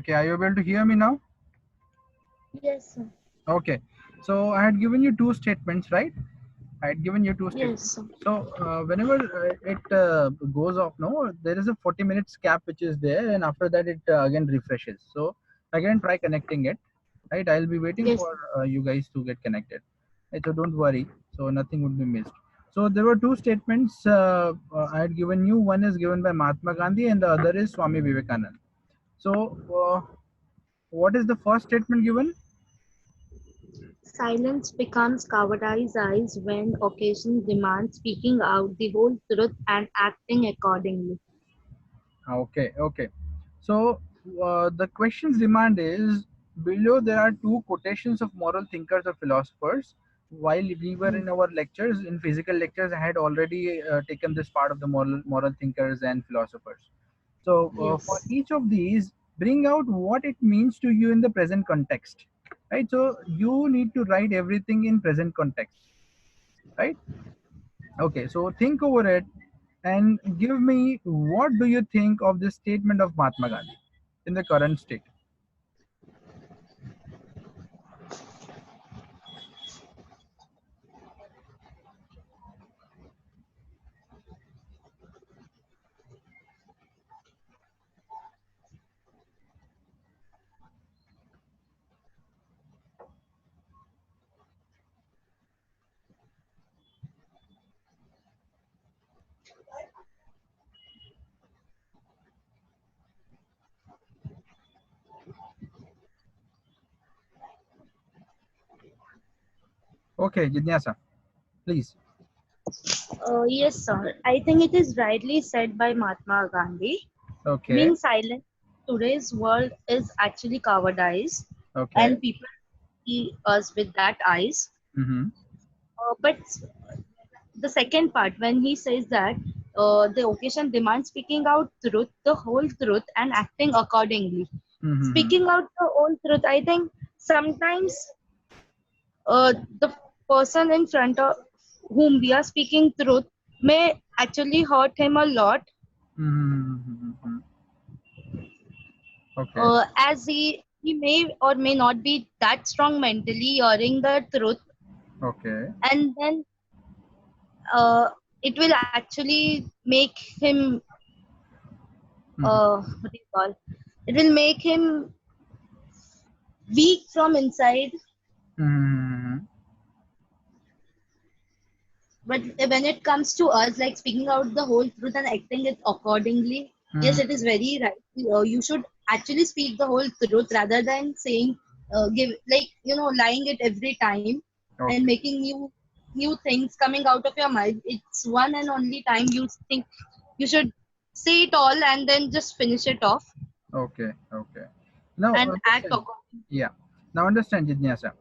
Okay, are you able to hear me now? Yes, sir. Okay, so I had given you two statements, right? I had given you two Yes, statements. sir. So whenever it goes off, no, there is a 40 minutes cap which is there, and after that it again refreshes. So again, try connecting it. Right, I'll be waiting Yes. for you guys to get connected. Right, so don't worry. So nothing would be missed. So there were two statements I had given you. One is given by Mahatma Gandhi, and the other is Swami Vivekanand. So what is the first statement given? Silence becomes cowardice eyes when occasion demands speaking out the whole truth and acting accordingly. Okay, okay. So the question's demand is below there are two quotations of moral thinkers or philosophers. While we were Hmm. in our lectures, in physical lectures, I had already taken this part of the moral thinkers and philosophers. So for Yes. each of these, bring out what it means to you in the present context. Right. So you need to write everything in present context. Right. Okay, so think over it and give me what do you think of this statement of Mahatma Gandhi in the current state? Okay, Jidyasa, please. Yes, sir. I think it is rightly said by Mahatma Gandhi. Okay, Being silent in today's world is actually cowardice, okay. and people see us with that eyes. Mm-hmm. But the second part, when he says that the occasion demands speaking out truth, the whole truth, and acting accordingly. Mm-hmm. Speaking out the whole truth, I think sometimes the person in front of whom we are speaking truth may actually hurt him a lot, Mm-hmm. Okay, as he may or may not be that strong mentally hearing the truth, okay. and then uh, it will actually make him Mm-hmm. what do you call, it will make him weak from inside. Mm-hmm. But when it comes to us, like speaking out the whole truth and acting it accordingly, yes, it is very right. You should actually speak the whole truth rather than saying, give like lying it every time and Okay, making new things coming out of your mind. It's one and only time you think you should say it all and then just finish it off okay, okay. Now and act understand. accordingly. Yeah. Now understand, Jidyasa.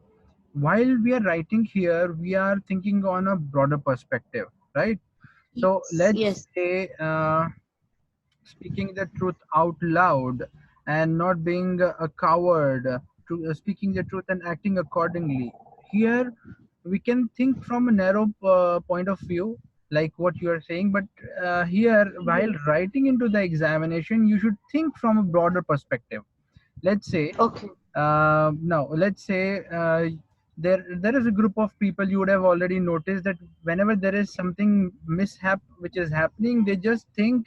While we are writing here, we are thinking on a broader perspective, right? So Yes, let's yes, say speaking the truth out loud and not being a coward, speaking the truth and acting accordingly. Here, we can think from a narrow point of view, like what you are saying, but here, while yes. writing into the examination, you should think from a broader perspective. Let's say Okay. now let's say there is a group of people. You would have already noticed that whenever there is something mishap which is happening, they just think,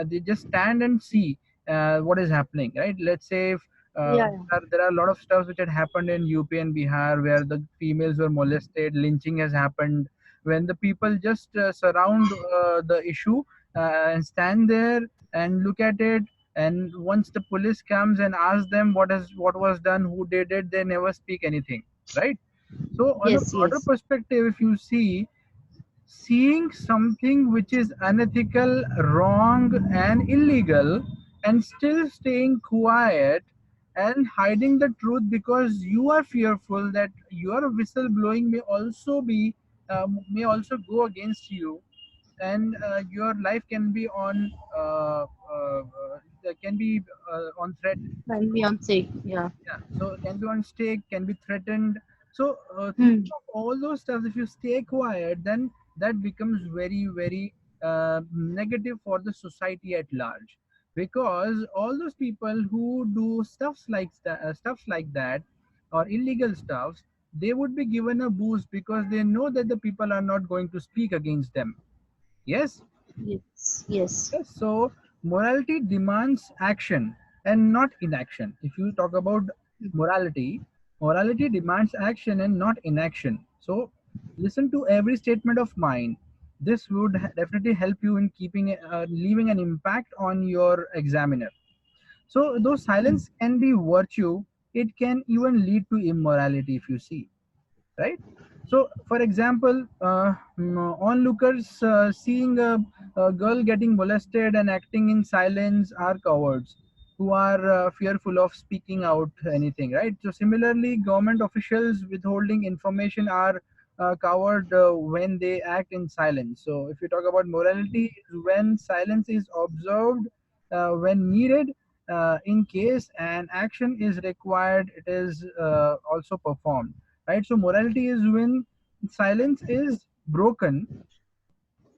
they just stand and see what is happening, right? Let's say if, Yeah. there are a lot of stuff which had happened in UP and Bihar where the females were molested, lynching has happened. When the people just surround the issue and stand there and look at it, and once the police comes and asks them what was done, who did it, they never speak anything, right? So on a Yes, broader yes. perspective, if you see, seeing something which is unethical, wrong and illegal, and still staying quiet and hiding the truth because you are fearful that your whistleblowing may also go against you, and your life can be on threat. Can be on sick. Yeah. Yeah, so can be on stake, can be threatened. So Hmm. thinking of all those stuff, if you stay quiet, then that becomes very, very negative for the society at large. because all those people who do stuffs like that or illegal stuffs, they would be given a boost because they know that the people are not going to speak against them. Yes. Yes. Yes. Yes, so morality demands action and not inaction. If you talk about morality, morality demands action and not inaction. So listen to every statement of mine. This would definitely help you in leaving an impact on your examiner. So though silence can be virtue, it can even lead to immorality if you see, right? So for example, onlookers seeing a girl getting molested and acting in silence are cowards who are fearful of speaking out anything, right? So similarly, government officials withholding information are coward when they act in silence. So if you talk about morality, is when silence is observed when needed, in case an action is required, it is also performed, right? So morality is when silence is broken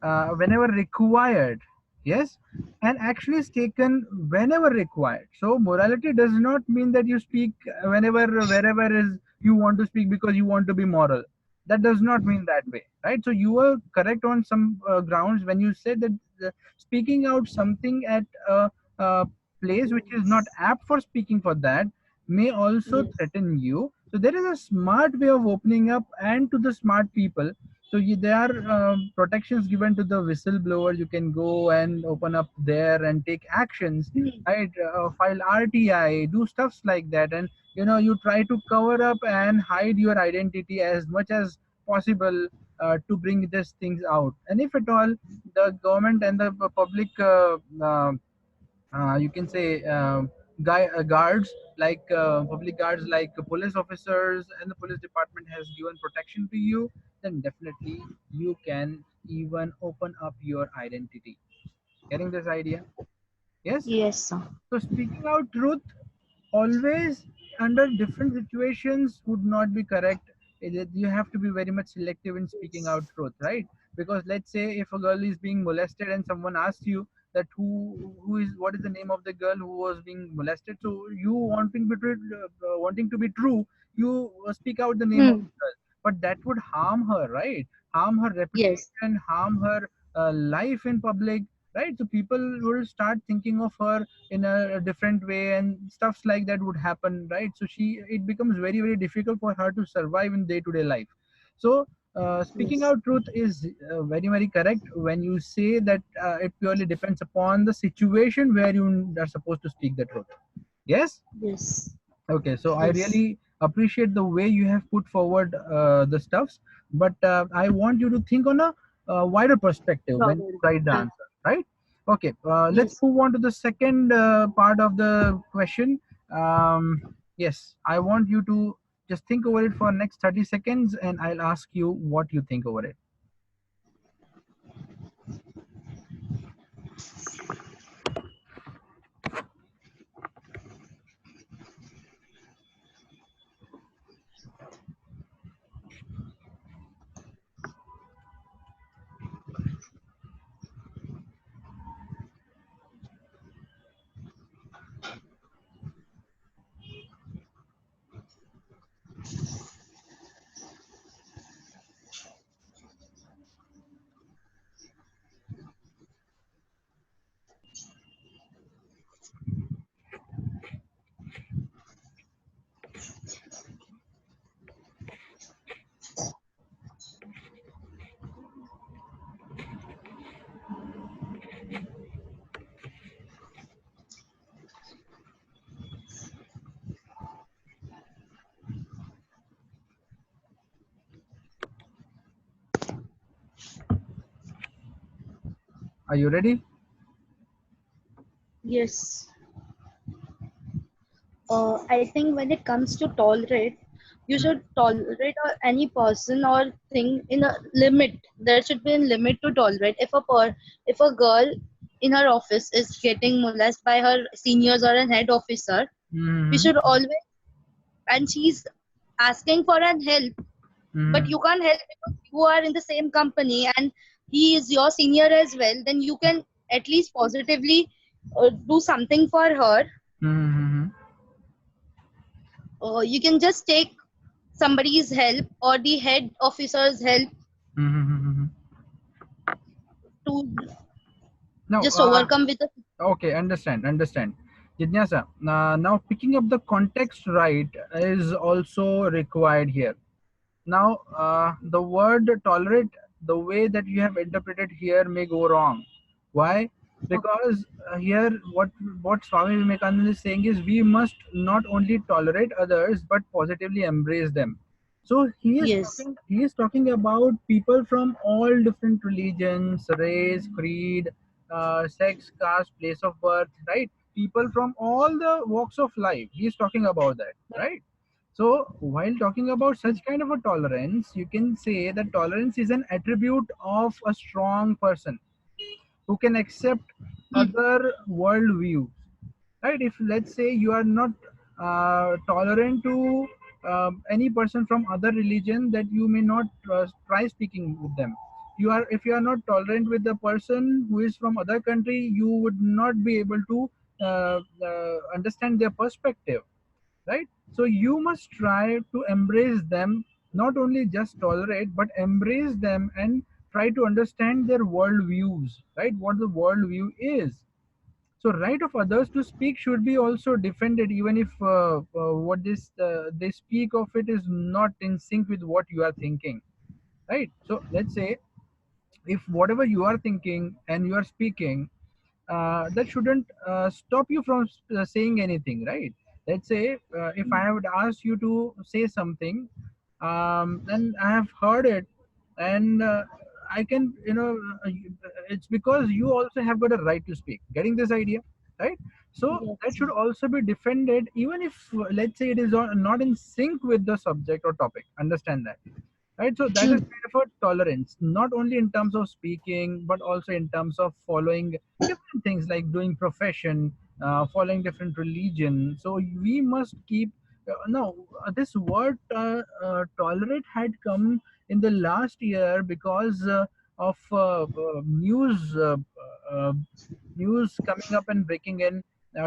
whenever required, yes, and action is taken whenever required. So morality does not mean that you speak whenever, wherever is you want to speak because you want to be moral. That does not mean that way, right? So you are correct on some grounds when you said that speaking out something at a place which is not apt for speaking for that may also Yes. threaten you. So there is a smart way of opening up, and to the smart people, so there are protections given to the whistleblower. You can go and open up there and take actions, right? File RTI, do stuffs like that, and you try to cover up and hide your identity as much as possible to bring these things out. And if at all the government and the public you can say guards, like public guards like police officers and the police department has given protection to you, then definitely you can even open up your identity. Getting this idea? Yes. Yes, sir. So speaking out truth always under different situations would not be correct. You have to be very much selective in speaking out truth, right? Because let's say if a girl is being molested and someone asks you that who is what is the name of the girl who was being molested, so you wanting to be true, you speak out the name of Hmm. the girl, but that would harm her, right? Harm her Yes. reputation, harm her life in public, right? So people will start thinking of her in a different way, and stuffs like that would happen, right? So it becomes very very difficult for her to survive in day to day life. So speaking Yes. out truth is very very correct when you say that it purely depends upon the situation where you are supposed to speak the truth. Yes. Yes. Okay, so I Yes. really appreciate the way you have put forward the stuffs, but I want you to think on a wider perspective when you Robert. write the answer, right? Okay, let's Yes. move on to the second part of the question. Yes, I want you to just think over it for next 30 seconds, and I'll ask you what you think over it. Are you ready? Yes. I think when it comes to tolerate, you should tolerate any person or thing in a limit. There should be a limit to tolerate. If a girl in her office is getting molested by her seniors or an head officer, we Mm-hmm. should always, and she's asking for an help, but Mm-hmm. you can't help because you are in the same company and he is your senior as well. Then you can at least positively do something for her, Mm-hmm. you can just take somebody's help or the head officer's help Mm-hmm. to Now, just overcome with a. okay, understand. Jignasa, now picking up the context right is also required here. Now, the word tolerate, the way that you have interpreted here may go wrong. Why? Because here, what Swami Vivekananda is saying is we must not only tolerate others but positively embrace them. So Yes. he is talking about people from all different religions, race, creed, sex, caste, place of birth, right? People from all the walks of life. He is talking about that, right? So, while talking about such kind of a tolerance, you can say that tolerance is an attribute of a strong person who can accept Hmm. other worldviews. Right? If let's say you are not tolerant to any person from other religion, that you may not try speaking with them. You are if you are not tolerant with the person who is from other country, you would not be able to understand their perspective, right? So you must try to embrace them, not only just tolerate but embrace them and try to understand their worldviews, right? What the worldview is. So right of others to speak should be also defended, even if what this they speak of it is not in sync with what you are thinking, right? So let's say if whatever you are thinking and you are speaking, that shouldn't stop you from saying anything, right? Let's say if I would ask you to say something, and I have heard it, and I can, it's because you also have got a right to speak. Getting this idea, right? So that Yes. should also be defended, even if let's say it is not in sync with the subject or topic. Understand that, right? So that is Hmm. kind of a tolerance, not only in terms of speaking but also in terms of following different things like doing profession, following different religion. So we must keep no this word tolerate had come in the last year because of uh, news coming up and breaking in,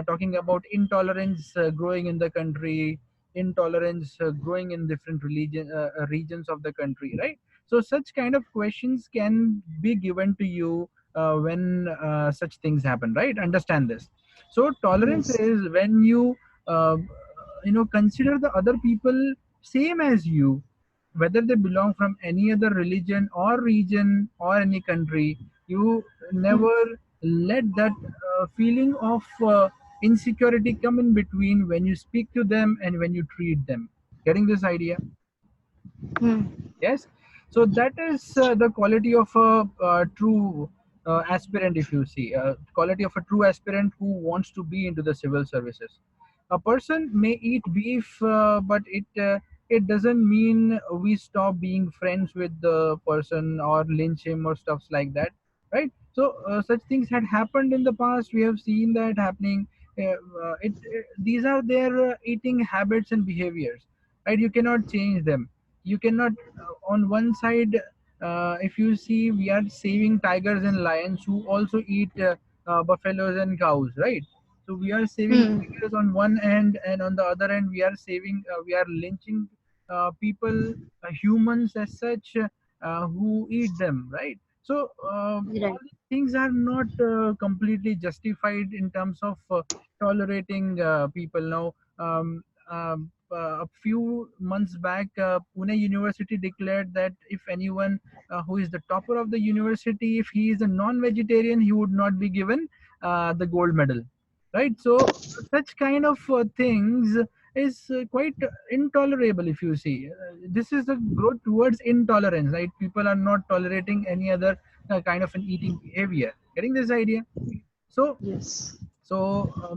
talking about intolerance growing in the country, intolerance growing in different regions of the country, right? So such kind of questions can be given to you when such things happen, right? Understand this. So tolerance Yes. is when uh, consider the other people same as you, whether they belong from any other religion or region or any country. You Hmm. never let that feeling of insecurity come in between when you speak to them and when you treat them. Getting this idea? Hmm. Yes. So that is the quality of a true aspirant. If you see quality of a true aspirant who wants to be into the civil services, a person may eat beef, but it doesn't mean we stop being friends with the person or lynch him or stuffs like that, right? So such things had happened in the past. We have seen that happening. These are their eating habits and behaviors, right? You cannot change them. You cannot on one side, if you see, we are saving tigers and lions who also eat buffaloes and cows, right? So we are saving Hmm. tigers on one end, and on the other end we are lynching people, humans as such, who eat them, right? So Right. all these things are not completely justified in terms of tolerating people. Now, a few months back, Pune University declared that if anyone who is the topper of the university, if he is a non-vegetarian, he would not be given the gold medal, right? So such kind of things is quite intolerable. If you see, this is the growth towards intolerance, right? People are not tolerating any other kind of an eating behavior. Getting this idea? So Yes.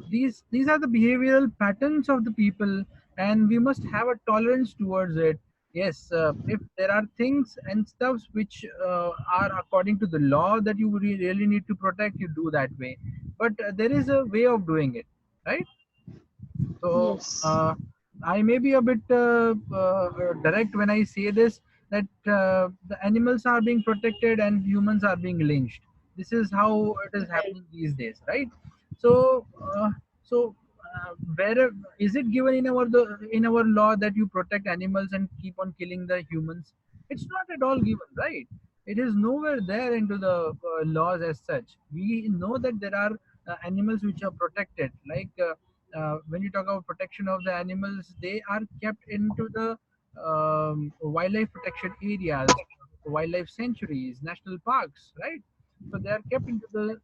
these are the behavioral patterns of the people, and we must have a tolerance towards it. Yes, if there are things and stuffs which are according to the law that you really need to protect, you do that way. But there is a way of doing it, right? So Yes. I may be a bit direct when I say this, that the animals are being protected and humans are being lynched. This is how it is Right. happening these days, right? So, where is it given in in our law that you protect animals and keep on killing the humans? It's not at all given, right? It is nowhere there into the laws as such. We know that there are animals which are protected, like when you talk about protection of the animals, they are kept into the wildlife protection areas, wildlife sanctuaries, national parks, right? So they are kept into the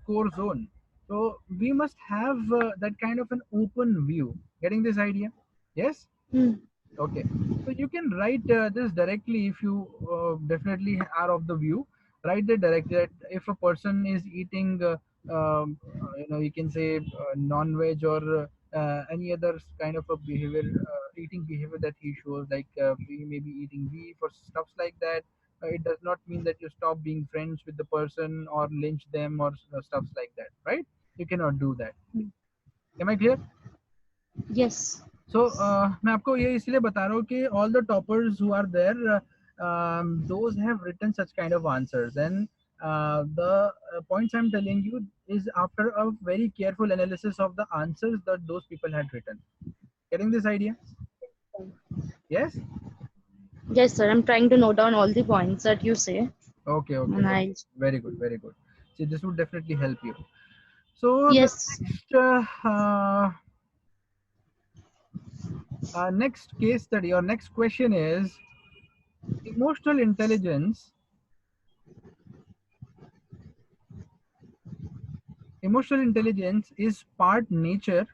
core zone. So we must have that kind of an open view. Getting this idea? Yes. Hmm. Okay. So you can write this directly if you definitely are of the view. Write it directly that if a person is eating, you can say non-veg or any other kind of a behavior, eating behavior that he shows, like he may be eating beef or stuffs like that. It does not mean that you stop being friends with the person or lynch them or stuffs like that, right? You cannot do that. Am I clear? Yes. सो मैं आपको ये इसलिए बता रहा हूँ कि all the toppers who are there, those have written such kind of answers, and the points I'm telling you is after a very careful analysis of the answers that those people had written. Getting this idea? Yes. Yes, sir. I'm trying to note down all the points that you say. Okay, okay, And okay. I, Very good, very good. See, this would definitely help you. So the yes. next case study or next question is emotional intelligence. Emotional intelligence is part nature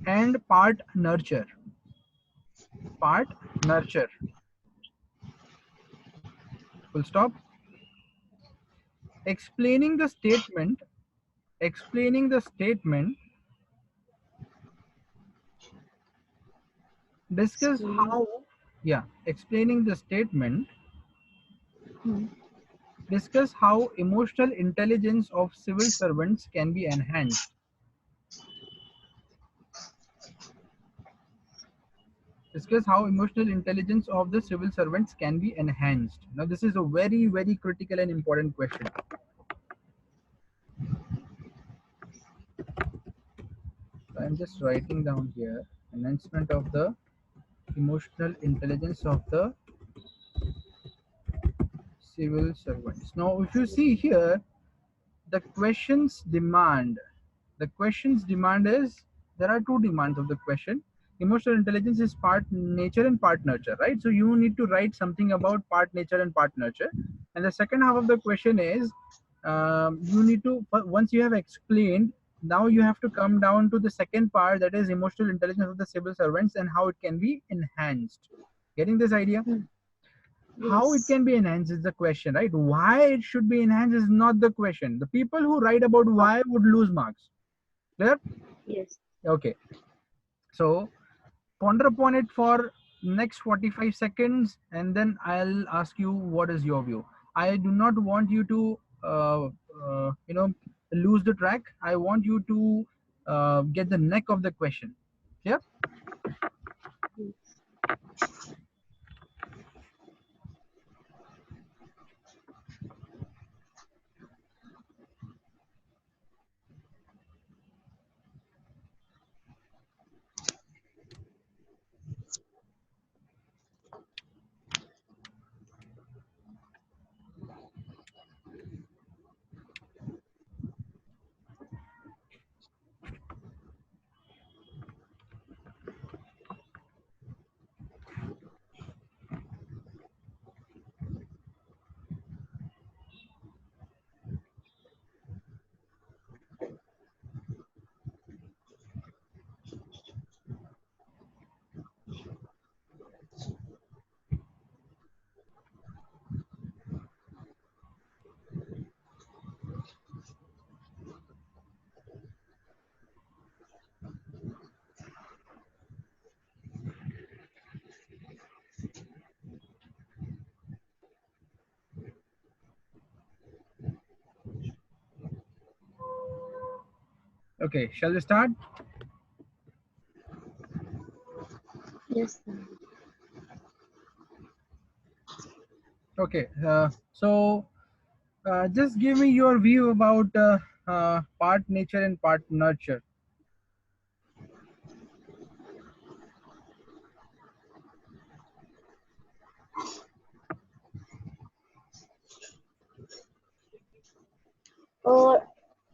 and part nurture. Part nurture. Full stop. Explaining the statement. Explaining the statement. Discuss Explain. how. Yeah. Explaining the statement. Hmm. Discuss how emotional intelligence of civil servants can be enhanced. Discuss how emotional intelligence of the civil servants can be enhanced. Now, this is a very, very critical and important question. So I'm just writing down here enhancement of the emotional intelligence of the civil servants. Now, if you see here, the questions demand. The questions demand is there are two demands of the question. Emotional intelligence is part nature and part nurture, right? So you need to write something about part nature and part nurture. And the second half of the question is you need to once you have explained, now you have to come down to the second part, that is emotional intelligence of the civil servants and how it can be enhanced. Getting this idea? Hmm. How it Yes. can be enhanced is the question, right? Why it should be enhanced is not the question. The people who write about why would lose marks. Clear? Yes. Okay. So ponder upon it for next 45 seconds and then I'll ask you what is your view. I do not want you to lose the track. I want you to get the neck of the question. Yeah. Okay, shall we start? Yes. Okay. So Just give me your view about part nature and part nurture. Uh,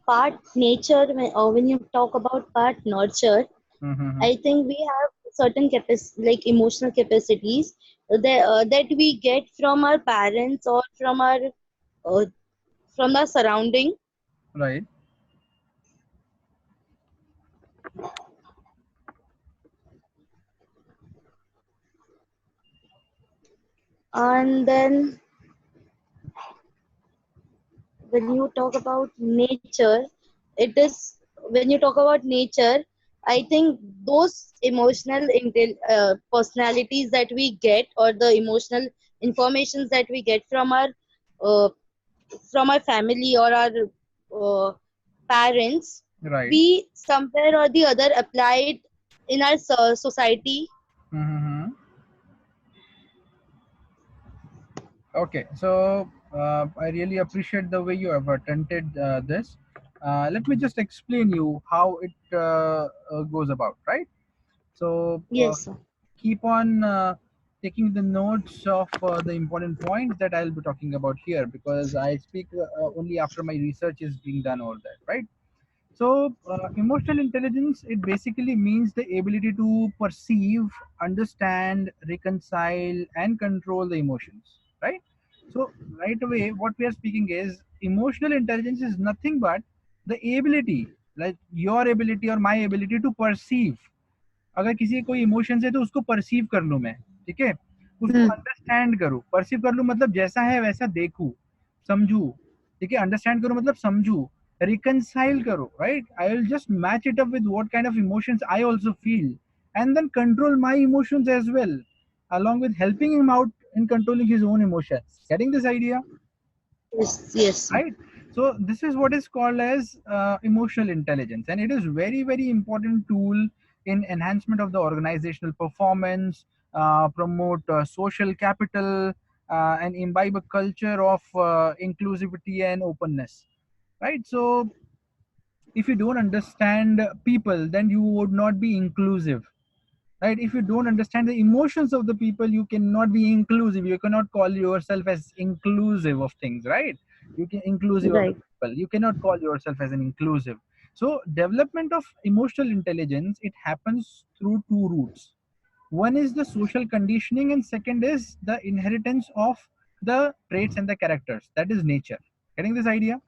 Part nature, when you talk about part nurture, Mm-hmm. I think we have certain like emotional capacities that we get from our parents or uh, from our surrounding. Right. And then when you talk about nature, it is when you talk about nature, I think those personalities that we get, or the emotional informations that we get uh, from our family or our uh, parents, Right. we somewhere or the other apply it in our society. Mm-hmm. Okay, so I really appreciate the way you have attempted this. Let me just explain you how it goes about, right? So Yes, sir. keep on taking the notes of the important points that I'll be talking about here, because I speak only after my research is being done over there, right? So, emotional intelligence, it basically means the ability to perceive, understand, reconcile, and control the emotions, right? So, right away, what we are speaking is emotional intelligence is nothing but the ability, like your ability or my ability to perceive. अगर किसी कोई emotions है तो उसको perceive कर लूं मैं, ठीक है, उसको Hmm. अंडरस्टैंड करूं, परसीव कर लूं मतलब जैसा है वैसा देखूं, समझूं, ठीक है, अंडरस्टैंड करूं मतलब समझूं, रिकंसाइल करो, right, I will just match it up with what kind of emotions I also feel and then control my emotions as well along with helping him out in controlling his own emotions. Getting this idea? Yes, yes, sir. Right, so this is what is called as emotional intelligence, and it is very very important tool in enhancement of the organizational performance, promote social capital, and imbibe a culture of inclusivity and openness, right? So if you don't understand people, then you would not be inclusive, right? If you don't understand the emotions of the people, you cannot be inclusive, you cannot call yourself as inclusive of things, right? You can inclusive of the Right. people, you cannot call yourself as an inclusive. So development of emotional intelligence, it happens through two routes. One is the social conditioning, and second is the inheritance of the traits and the characters, that is nature. Getting this idea?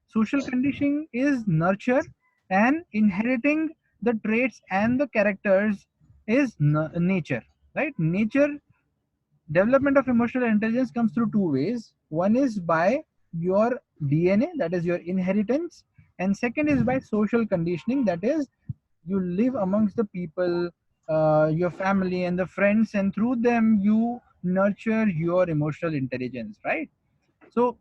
Social conditioning is nurture, and inheriting the traits and the characters is nature, right? Nature, development of emotional intelligence comes through two ways. One is by your DNA, that is your inheritance, and second is by social conditioning, that is you live amongst the people, your family and the friends, and through them you nurture your emotional intelligence, right? So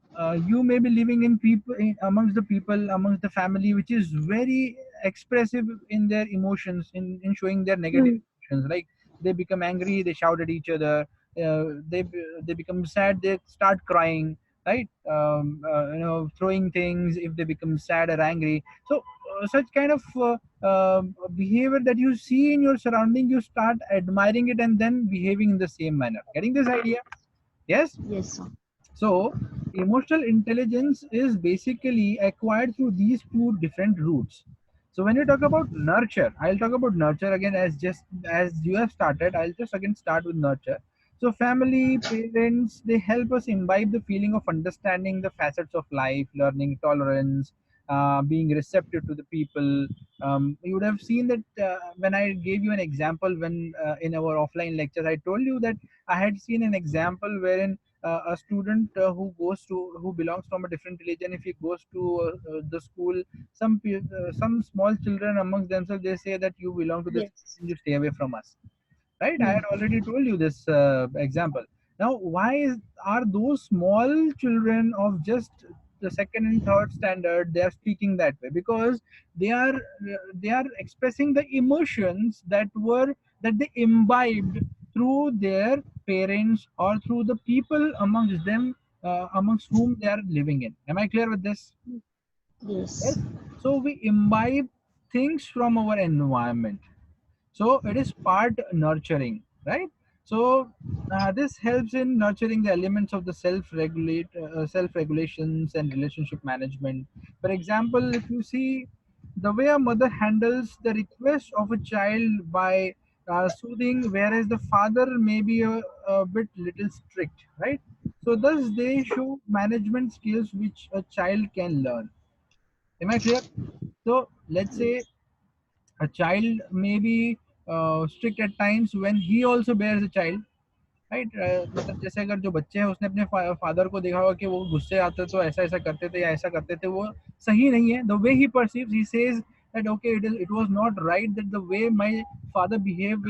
you may be living in people, amongst the people, amongst the family, which is very expressive in their emotions, in showing their negative Hmm. emotions, like they become angry, they shout at each other, they become sad, they start crying, right? Throwing things if they become sad or angry. So such kind of behavior that you see in your surrounding, you start admiring it and then behaving in the same manner. Getting this idea? Yes. Yes, sir. So, emotional intelligence is basically acquired through these two different routes. So, when you talk about nurture, I'll talk about nurture again, as just as you have started. I'll just again start with nurture. So, family, parents, they help us imbibe the feeling of understanding the facets of life, learning tolerance, being receptive to the people. You would have seen that when I gave you an example, when in our offline lectures, I told you that I had seen an example wherein a student who belongs from a different religion, if he goes to the school, some small children amongst themselves, they say that you belong to this Yes. religion, you stay away from us, right? I Hmm. had already told you this example. Now are those small children of just the second and third standard, they are speaking that way because they are expressing the emotions that they imbibed through their parents or through the people amongst them, amongst whom they are living in. Am I clear with this? Yes. Yes. So we imbibe things from our environment, so it is part nurturing, right? So this helps in nurturing the elements of the self regulations and relationship management. For example, if you see the way a mother handles the request of a child by soothing, whereas the father may be a bit little strict, right? So thus they show management skills which a child can learn. Am I clear? So let's say a child may be strict at times when he also bears a child, right मतलब जैसे अगर जो बच्चे हैं उसने अपने father को देखा होगा कि वो गुस्से आते तो ऐसा ऐसा करते थे या ऐसा करते थे, वो सही नहीं है. The way he perceives, he says that okay, it was not right that the way my father behaved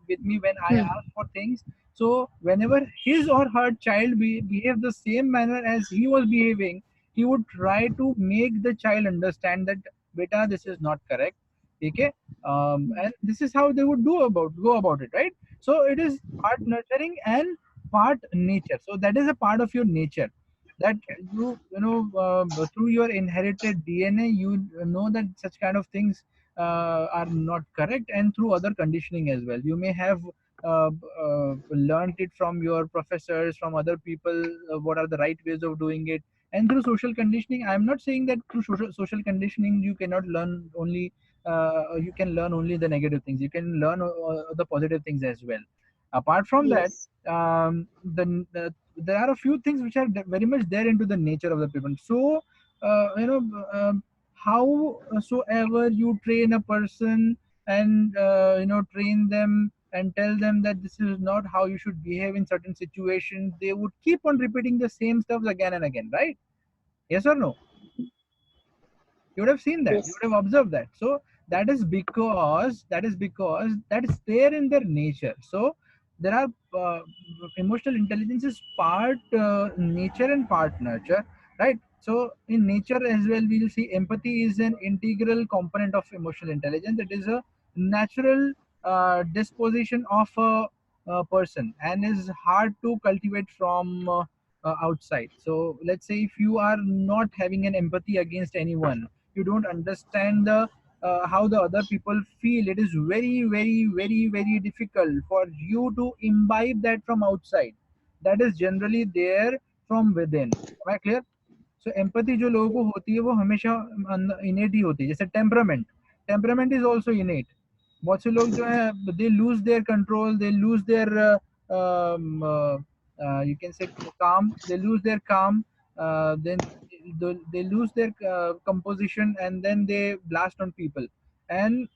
with me when I Hmm. asked for things. So whenever his or her child behave the same manner as he was behaving, he would try to make the child understand that beta, this is not correct. Okay. And this is how they would go about it, right? So it is part nurturing and part nature. So that is a part of your nature, that through your inherited DNA, you know that such kind of things are not correct, and through other conditioning as well. You may have learned it from your professors, from other people, what are the right ways of doing it, and through social conditioning. I'm not saying that through social conditioning you cannot learn only you can learn only the negative things. You can learn the positive things as well. Apart from that, Yes. there are a few things which are very much there into the nature of the people. So howsoever you train a person and train them and tell them that this is not how you should behave in certain situations, they would keep on repeating the same stuff again and again, right? Yes or no? You would have seen that, you Yes. would have observed that. So that is because that is there in their nature. So there are emotional intelligence is part nature and part nurture, right? So in nature as well, we'll see empathy is an integral component of emotional intelligence. It is a natural disposition of a person and is hard to cultivate from outside. So let's say if you are not having an empathy against anyone, you don't understand the how the other people feel, it is very very very very difficult for you to imbibe that from outside. That is generally there from within. Am I clear? So empathy जो लोगों को होती है वो हमेशा इनेट ही होती है. जैसे टेम्परामेंट, टेम्परामेंट इज ऑल्सो इनेट. बहुत से लोग जो है they lose their control, they lose their you can say calm, they lose their calm, then they lose their composition, and then they blast on people. And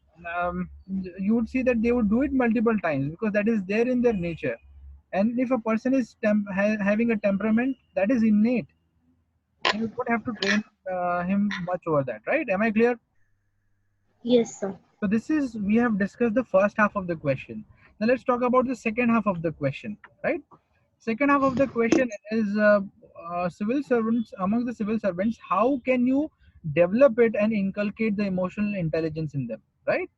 you would see that they would do it multiple times because that is there in their nature. And if a person is having a temperament, that is innate. You don't have to train him much over that, right? Am I clear? Yes, sir. So this is, we have discussed the first half of the question. Now let's talk about the second half of the question, right? Second half of the question is civil servants, among the civil servants, how can you develop it and inculcate the emotional intelligence in them, right?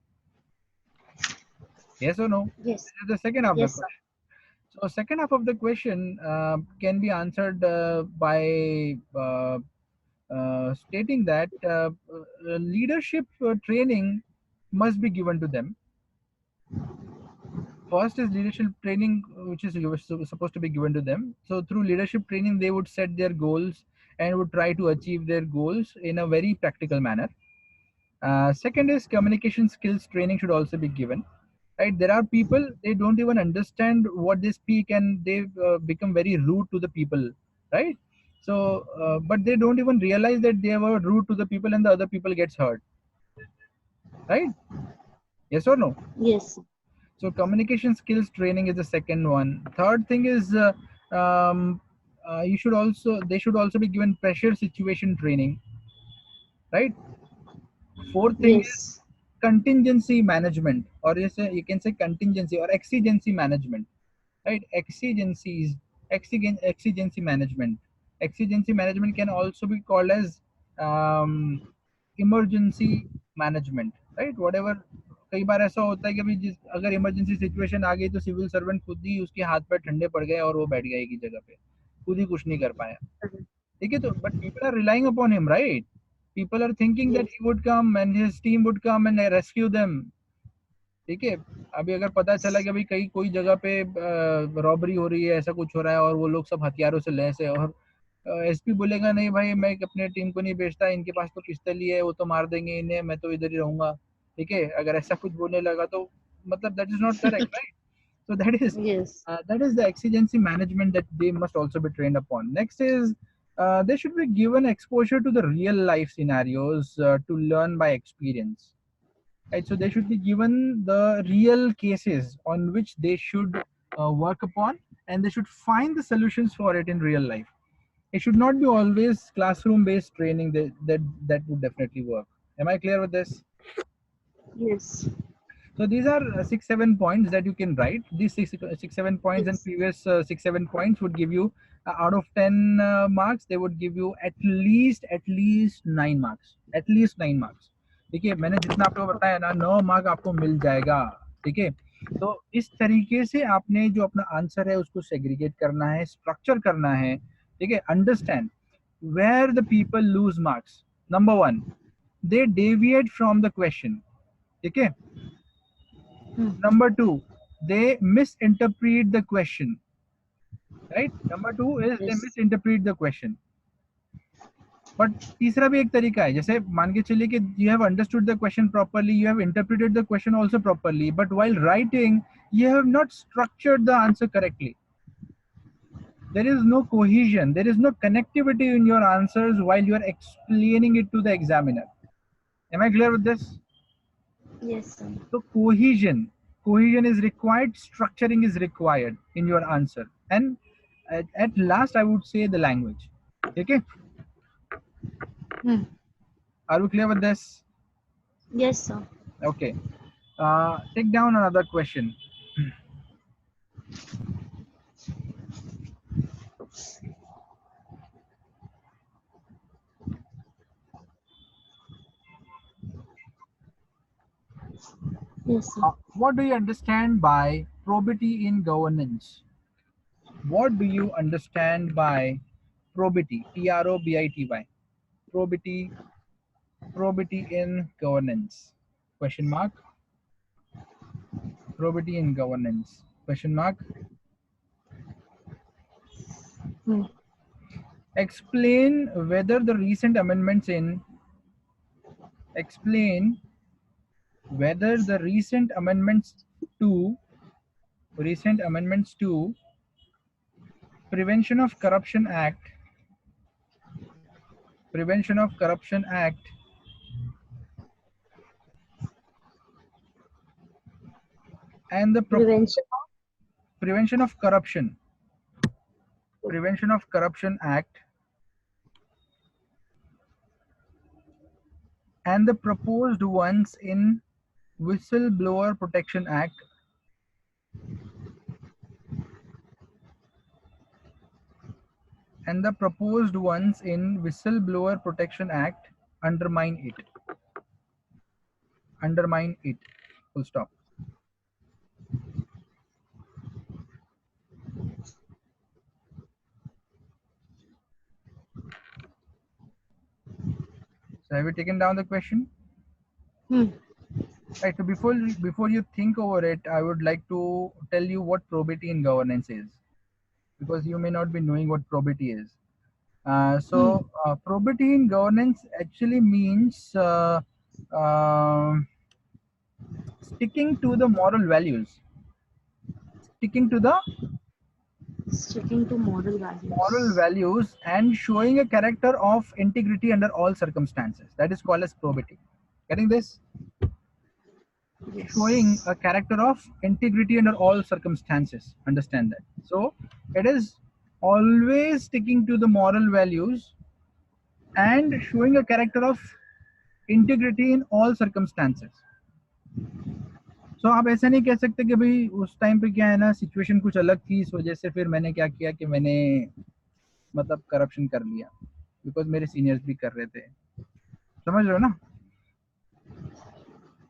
Yes or no? Yes. This is the second half of the Yes, sir. question. So second half of the question can be answered by stating that leadership training must be given to them. First is leadership training, which is supposed to be given to them. So through leadership training, they would set their goals and would try to achieve their goals in a very practical manner. Second is communication skills training should also be given. Right, there are people they don't even understand what they speak, and they become very rude to the people. Right, so but they don't even realize that they were rude to the people, and the other people gets hurt. Right? Yes or no? Yes. So communication skills training is the second one. Third thing is you should also they should also be given pressure situation training. Right. Fourth thing is Yes. contingency management, or you can say contingency or exigency management. Right, exigency management. Exigency management can also be called as emergency management. Right, whatever. कई बार ऐसा होता है कि अभी अगर emergency situation आ गई तो civil servant खुद ही उसके हाथ पैर ठंडे पड़ गए और वो बैठ गए एक ही जगह पे. खुद ही कुछ नहीं कर पाया, ठीक है। तो but people are relying upon him, right? People are thinking that Yes. He would come and his team would come and rescue them, ठीक है। अभी अगर पता चला कि भाई कहीं कोई जगह पे रॉबरी हो रही है, ऐसा कुछ हो रहा है और वो लोग सब हथियारों से लैस है, और एसपी बोलेगा नहीं भाई मैं अपने टीम को नहीं भेजता, इनके पास तो पिस्तल ही है, वो तो मार देंगे इन्हें, मैं तो इधर ही रहूंगा, ठीक है। अगर ऐसा कुछ बोलने लगा तो मतलब that is not correct, right? So Yes. that is the exigency management that they must also be trained upon. Next is they should be given exposure to the real life scenarios to learn by experience. Right, so they should be given the real cases on which they should work upon, and they should find the solutions for it in real life. It should not be always classroom based training. That would definitely work. Am I clear with this? Yes. So these are 6 7 points that you can write. These 6 7 points and Yes. previous 6 7 points would give you out of 10 marks, they would give you at least 9 marks. At least 9 marks. ठीक है, मैंने जितना आपको बताया ना, 9 mark आपको मिल जाएगा, ठीक है। तो इस तरीके से आपने जो अपना आंसर है उसको सेग्रीगेट करना है, स्ट्रक्चर करना है, ठीक है। Understand where the people lose marks. Number 1, they deviate from the question, ठीक है। Hmm. Number 2, they misinterpret the question, right? Number 2 is they Yes. misinterpret the question. But तीसरा भी एक तरीका है, जैसे मान के चलिए कि you have understood the question properly, you have interpreted the question also properly, but while writing you have not structured the answer correctly. There is no cohesion, there is no connectivity in your answers while you are explaining it to the examiner. Am I clear with this? Yes, sir. So cohesion is required, structuring is required in your answer, and at last I would say the language. Okay, Hmm. are you clear with this? Yes, sir. Okay, take down another question. Yes, sir. What do you understand by probity in governance? What do you understand by probity? Probity. Probity. Probity in governance. Question mark. Probity in governance. Question mark. Hmm. Explain whether the recent amendments in explain whether the to recent amendments to Prevention of Corruption Act Prevention of Corruption Act and the Prevention. Prevention of Corruption Act and the proposed ones in Whistleblower Protection Act and the proposed ones in Whistleblower Protection Act undermine it. Undermine it. Full stop. So have you taken down the question? Hmm. Right. So before you think over it, I would like to tell you what probity in governance is, because you may not be knowing what probity is. Hmm. Probity in governance actually means sticking to the moral values, sticking to the Sticking to moral moral values. values and showing a character of integrity under all circumstances. That is called as probity. Getting this? Showing Yes. a character of integrity under all circumstances. Understand that. So it is always sticking to the moral values and showing a character of integrity in all circumstances. So आप ऐसा नहीं कह सकते कि भाई उस time पे क्या है ना, सिचुएशन कुछ अलग थी, इस वजह से फिर मैंने क्या किया कि मैंने मतलब करप्शन कर लिया, बिकॉज मेरे सीनियर्स भी कर रहे थे। समझ रहे हो ना?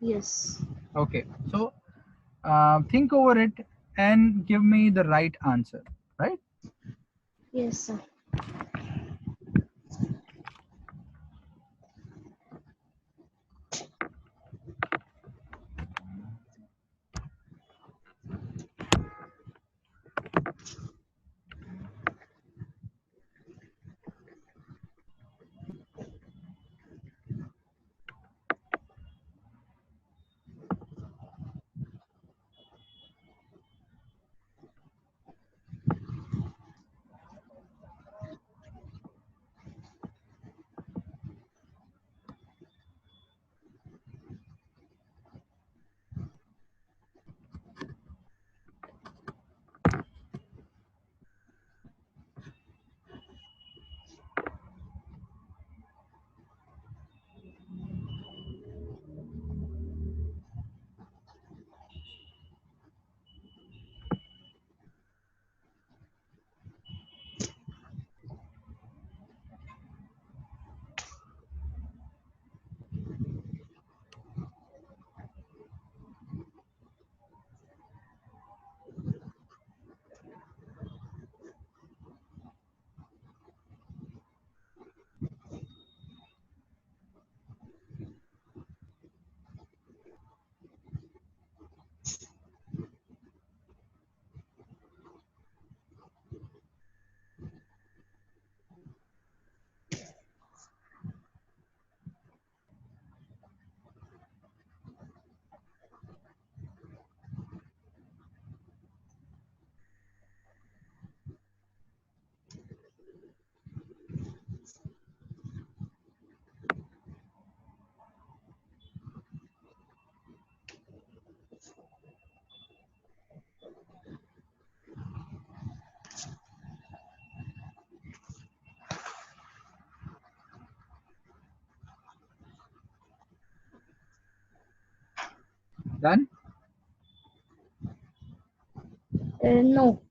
Yes. Okay, so think over it and give me the right answer, right? Yes, sir. Done? No.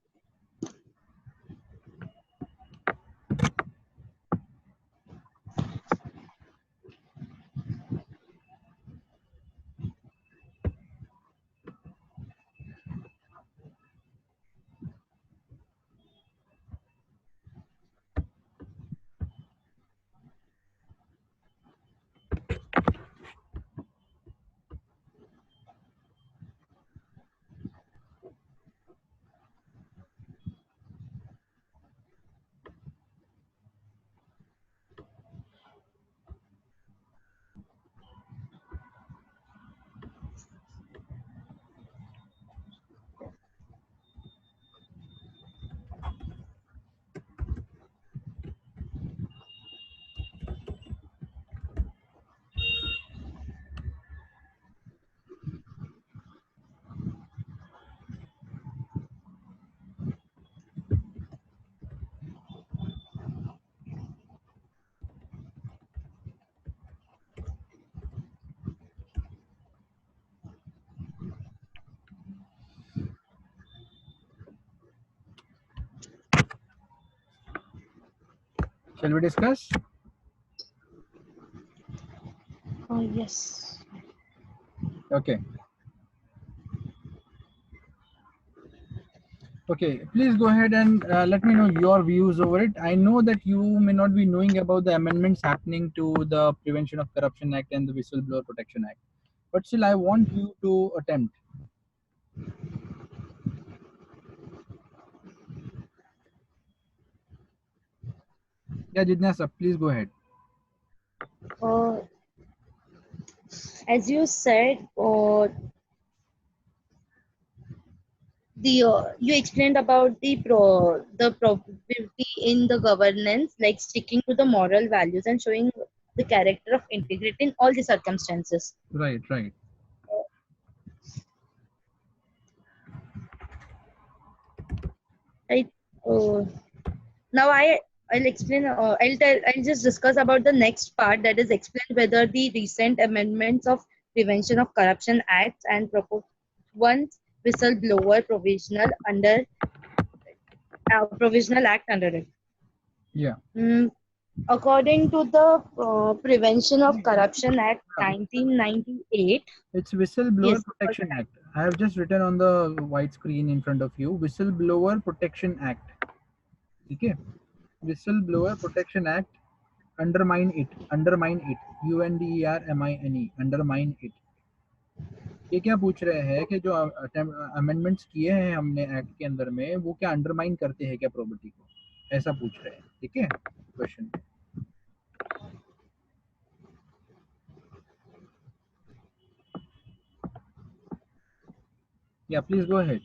Shall we discuss? Yes. Okay. Okay, please go ahead and let me know your views over it. I know that you may not be knowing about the amendments happening to the Prevention of Corruption Act and the Whistleblower Protection Act, but still I want you to attempt. Yeah, Jitnasa, please go ahead. Uh, as you said, you explained about the probability in the governance, like sticking to the moral values and showing the character of integrity in all the circumstances. Right, right. Right. Uh, now I'll explain. I'll just discuss about the next part, that is explain whether the recent amendments of Prevention of Corruption Acts and proposed one's whistleblower provisional act under it. Yeah. Mm, according to the Prevention of Corruption Act Yeah, 1998, it's Whistleblower yes, Protection Act. I have just written on the white screen in front of you, Whistleblower Protection Act. ठीक है, Whistleblower Protection Act, undermine it, UNDERMINE, undermine it. ये क्या पूछ रहे हैं कि जो amendments किए हैं हमने एक्ट के अंदर में, वो क्या अंडरमाइन करते हैं क्या प्रॉपर्टी को, ऐसा पूछ रहे हैं, ठीक है क्वेश्चन। या please go ahead.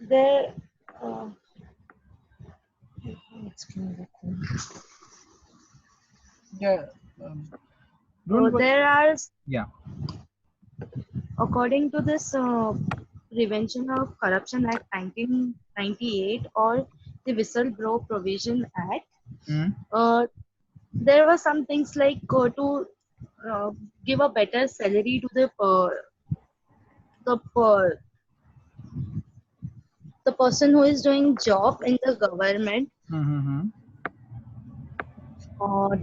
There, Yeah, don't worry. there are, Yeah. according to this Prevention of Corruption Act 1998 or the Whistleblower Provision Act, Hmm. there were some things like to uh, give a better salary to the uh, the person who is doing job in the government. Mm-hmm.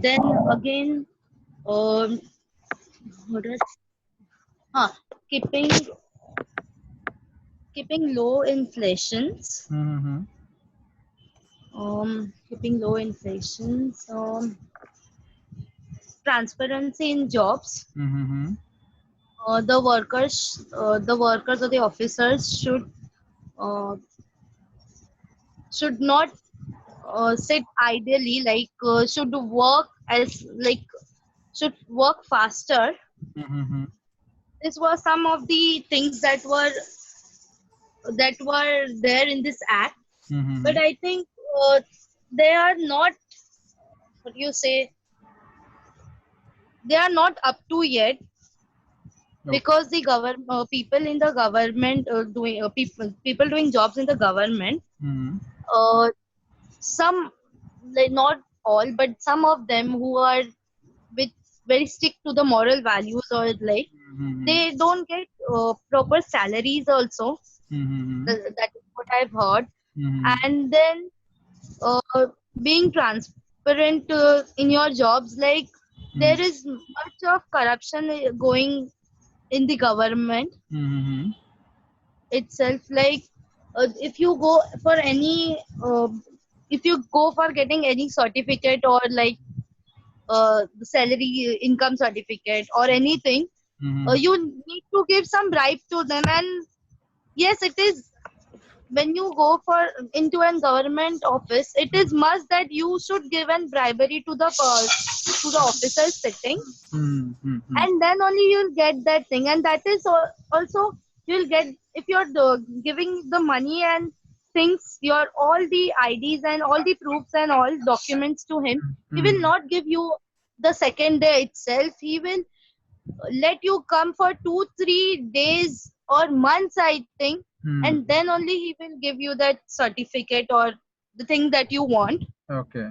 Then again, um, what is keeping low inflations. Mm-hmm. Keeping low inflations. Transparency in jobs. Mm-hmm. The workers or the officers uh, should not sit ideally. Like should work as like should work faster. Mm-hmm. This was some of the things that were there in this act. Mm-hmm. But I think they are not, what do you say, they are not up to yet, Okay. because the people in the government doing people doing jobs in the government, Mm-hmm. uh, some, like not all, but some of them who are with very stick to the moral values, or like Mm-hmm. they don't get proper salaries also. Mm-hmm. That is what I've heard. Mm-hmm. And then uh, being transparent in your jobs, like there is much of corruption going in the government Mm-hmm. itself. Like if you go for any if you go for getting any certificate, or like the salary income certificate or anything, Mm-hmm. you need to give some bribe to them. And yes, it is, when you go for into an government office, it is must that you should give an bribery to the officer sitting, Mm-hmm. and then only you'll get that thing. And that is also you'll get, if you're giving the money and things, your all the IDs and all the proofs and all documents to him, he will Mm-hmm. not give you the second day itself. He will let you come for 2 3 days or months, I think, Mm. and then only he will give you that certificate or the thing that you want. Okay.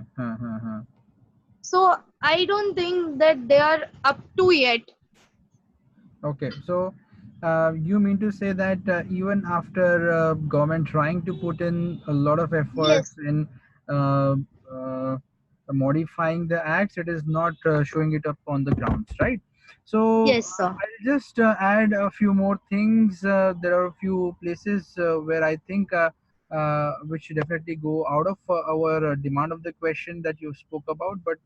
So I don't think that they are up to yet. Okay. So you mean to say that even after government trying to put in a lot of efforts Yes, in uh, uh, modifying the acts, it is not showing it up on the grounds, right? So yes, sir. I'll just add a few more things. There are a few places where I think which definitely go out of our demand of the question that you spoke about, but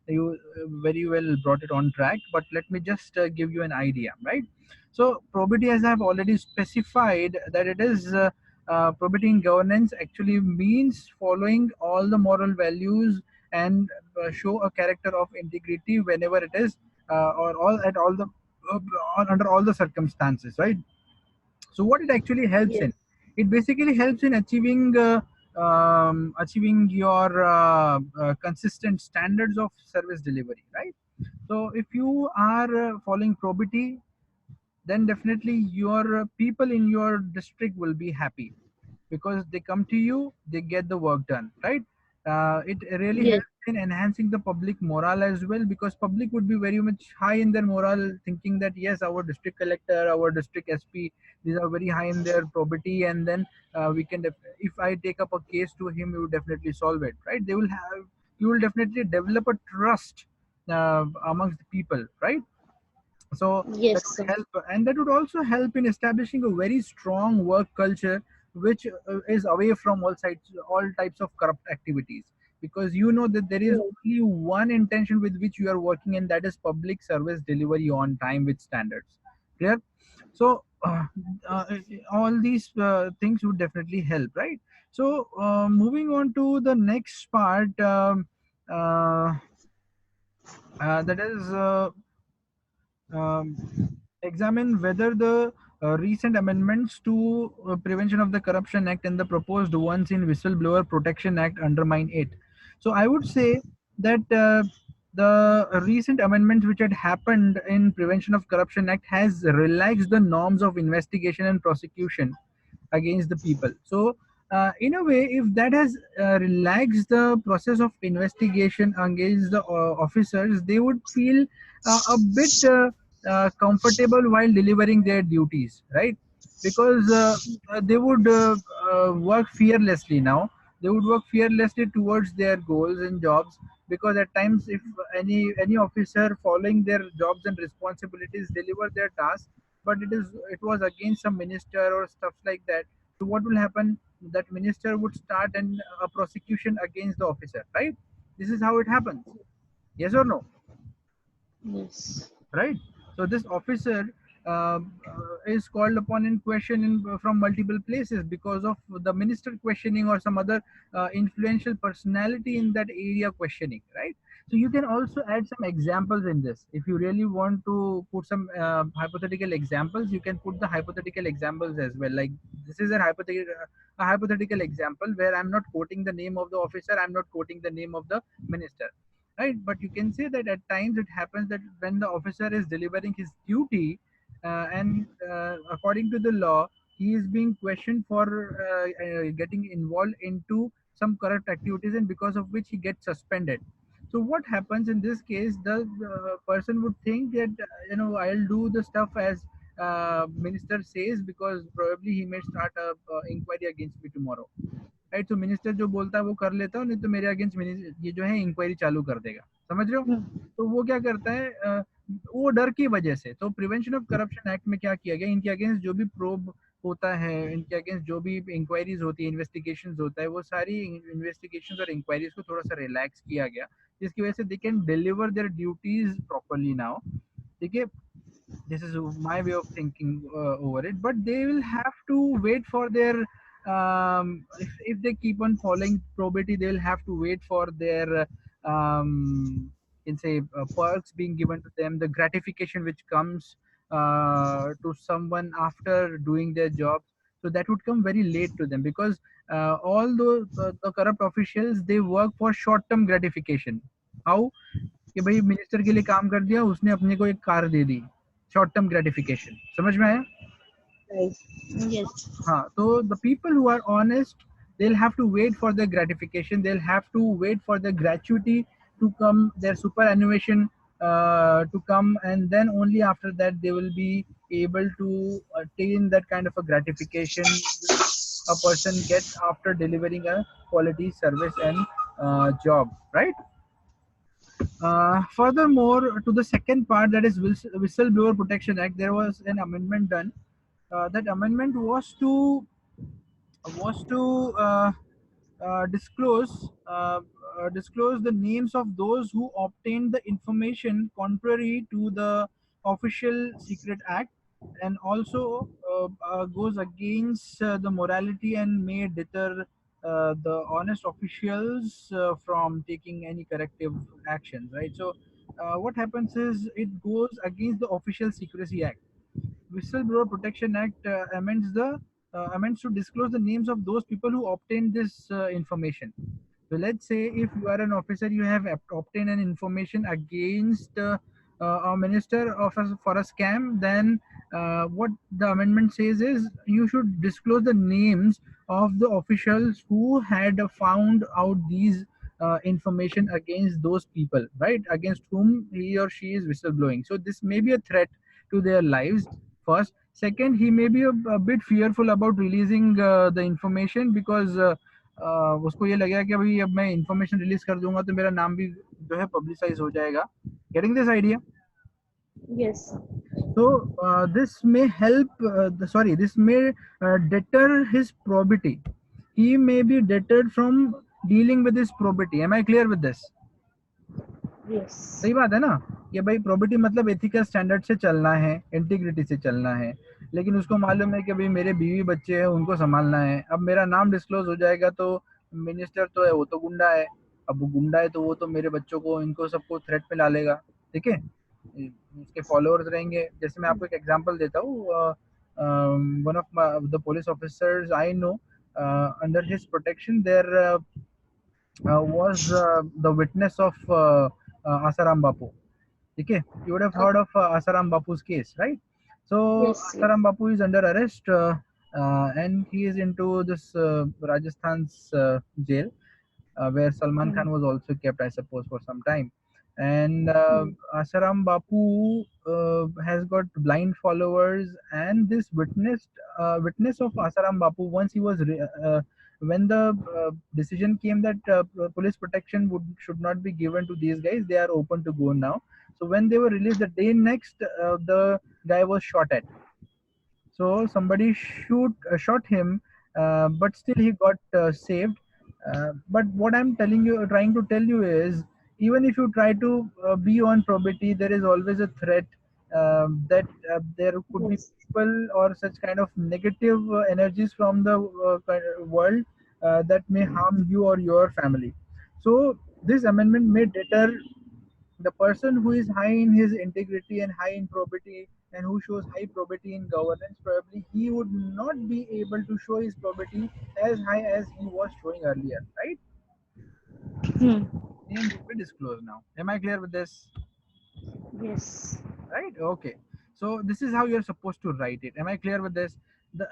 you very well brought it on track. But let me just give you an idea, right? So probity, as I have already specified, that it is probity in governance actually means following all the moral values and show a character of integrity whenever it is or all at all the under all the circumstances, right? So what it actually helps Yes, in, it basically helps in achieving your consistent standards of service delivery, right? So if you are following probity, then definitely your people in your district will be happy because they come to you, they get the work done, right? It really yes, helps in enhancing the public morale as well, because public would be very much high in their morale, thinking that yes, our district collector, our district SP, these are very high in their probity, and then we can if I take up a case to him, he will definitely solve it, right? They will have, you will definitely develop a trust amongst the people, right? So that Yes, would sir. help, and that would also help in establishing a very strong work culture, which is away from all sides, all types of corrupt activities, because you know that there is Yes. only one intention with which you are working, and that is public service delivery on time with standards. Clear? So uh, all these things would definitely help, right? So moving on to the next part, uh, that is um, examine whether the recent amendments to Prevention of the Corruption Act and the proposed ones in Whistleblower Protection Act undermine it. So I would say that the recent amendments which had happened in Prevention of Corruption Act has relaxed the norms of investigation and prosecution against the people. So in a way, if that has relaxed the process of investigation against the officers, they would feel a bit comfortable while delivering their duties, right? Because they would work fearlessly now. They would work fearlessly towards their goals and jobs, because at times if any officer following their jobs and responsibilities deliver their task, but it was against some minister or stuff like that, so what will happen, that minister would start a prosecution against the officer, right? This is how it happens. Yes or no? Yes. Right? So this officer is called upon in question from multiple places because of the minister questioning or some other influential personality in that area questioning, right? So you can also add some examples in this. If you really want to put some hypothetical examples, you can put the hypothetical examples as well. Like this is a hypothetical example where I'm not quoting the name of the officer, I'm not quoting the name of the minister, right? But you can say that at times it happens that when the officer is delivering his duty, and according to the law, he is being questioned for getting involved into some corrupt activities, and because of which he gets suspended. So what happens in this case, the person would think that I'll do the stuff as minister says, because probably he may start a inquiry against me tomorrow, right? तो minister जो बोलता है वो कर लेता हूँ, नहीं तो मेरे अगेंस्ट ये जो है इंक्वायरी चालू कर देगा, समझ रहे हो? Hmm. तो वो क्या करता है, वो डर की वजह से, तो प्रिवेंशन ऑफ करप्शन एक्ट में क्या किया गया, इनके अगेंस्ट जो भी प्रोब होता है, इनके अगेंस्ट जो भी इंक्वायरीज होती है, इन्वेस्टिगेशन होता है, वो सारी इन्वेस्टिगेशन और इंक्वायरीज को थोड़ा सा रिलैक्स किया गया, जिसकी वजह से they can deliver their duties properly now, ठीक है? This is my way of thinking over it, but they will have to wait for their if they keep on following probity, they will have to wait for their can say perks being given to them, the gratification which comes to someone after doing their jobs. So that would come very late to them, because all the corrupt officials, they work for short term gratification. How? कि भाई minister के लिए काम कर दिया, उसने अपने को एक कार दे दी, शॉर्ट टर्म ग्रेटिफिकेशन, समझ में आया? Right. Yes. हाँ, तो the people who are honest, they'll have to wait for the gratification, they'll have to wait for the gratuity to come, their superannuation to come, and then only after that they will be able to attain that kind of a gratification which a person gets after delivering a quality service and job, right? Furthermore, to the second part, that is Whistleblower Protection Act, there was an amendment done. That amendment was to disclose the names of those who obtained the information contrary to the official secret act, and also goes against the morality and may deter the honest officials from taking any corrective action, right? So what happens is it goes against the official secrecy act. Whistleblower Protection Act amends to disclose the names of those people who obtained this information. So let's say if you are an officer, you have obtained an information against a minister for a scam, then what the amendment says is you should disclose the names of the officials who had found out these information against those people, right? Against whom he or she is whistleblowing. So this may be a threat to their lives. First, second, he may be a bit fearful about releasing the information, because उसको ये लगेगा कि अभी अब मैं information release कर दूंगा तो मेरा नाम भी जो है पब्लिसाइज हो जाएगा. Getting this idea? Yes. So this may help, this may deter his probity. He may be deterred from dealing with his probity. Am I clear with this? Yes. सही बात है ना कि भाई प्रोबेटी मतलब एथिकल स्टैंडर्ड से चलना है, इंटीग्रिटी से चलना है. लेकिन उसको मालूम है कि भाई मेरे बीवी बच्चे हैं, उनको संभालना है. अब मेरा नाम डिस्क्लोज हो जाएगा तो मिनिस्टर तो है, वो तो गुंडा है. अब वो गुंडा है तो वो तो मेरे बच्चों को, इनको सबको थ्रेट पे डालेगा. ठीक है, उसके फॉलोअर्स रहेंगे. जैसे मैं आपको एक एग्जांपल देता हूँ. One of the police officers I know, under his protection there was the witness of Asaram Bapu. Okay, you would have heard Okay. of Asaram Bapu's case, right? So Yes. Yes. Asaram Bapu is under arrest, and he is into this Rajasthan's jail, where Salman Hmm. Khan was also kept, I suppose, for some time. And Hmm. Asaram Bapu has got blind followers, and this witness of Asaram Bapu, once he was when the decision came that police protection should not be given to these guys, they are open to go now. So when they were released, the day next, the guy was shot at. So somebody shot him, but still he got saved. But what I'm trying to tell you is, even if you try to be on probity, there is always a threat that there could be Yes. people or such kind of negative energies from the world that may harm you or your family. So this amendment may deter the person who is high in his integrity and high in probity, and who shows high probity in governance. Probably he would not be able to show his probity as high as he was showing earlier, right? Hmm. Name would be disclosed now. Am I clear with this? Yes. Right? Okay. So this is how you're supposed to write it. Am I clear with this?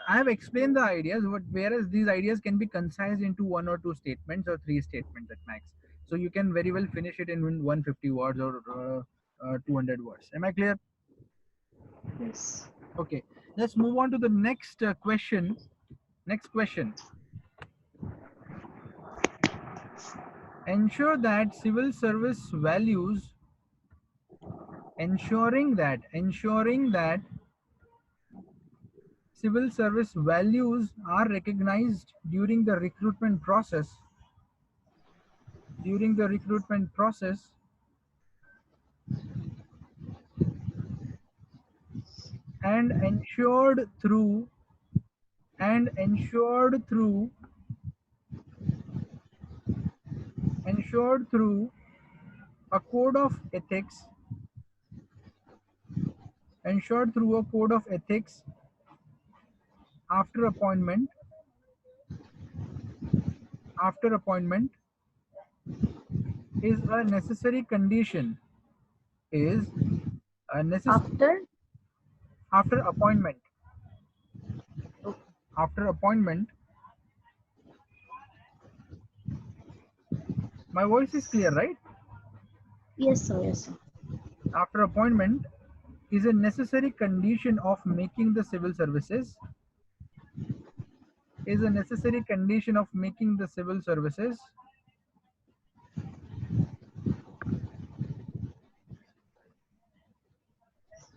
I have explained the Yes. ideas, but whereas these ideas can be concised into one or two statements or three statements at max. So you can very well finish it in 150 words or 200 words. Am I clear? Yes. Okay, let's move on to the next question. Next question. Ensure that civil service values, ensuring that civil service values are recognized during the recruitment process and ensured through a code of ethics after appointment after appointment is a necessary condition is a necessary After. after appointment Okay. after appointment. My voice is clear, right? Yes, sir. Yes, sir. After appointment is a necessary condition of making the civil services is a necessary condition of making the civil services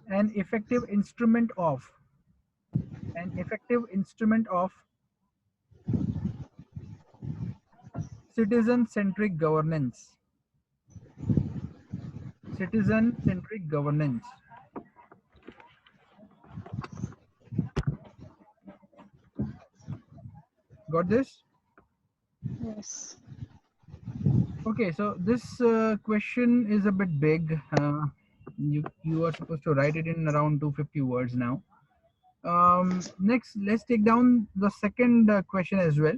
an effective instrument of citizen centric governance. Got this? Yes. Okay, so this question is a bit big. You are supposed to write it in around 250 words now. Next, let's take down the second question as well.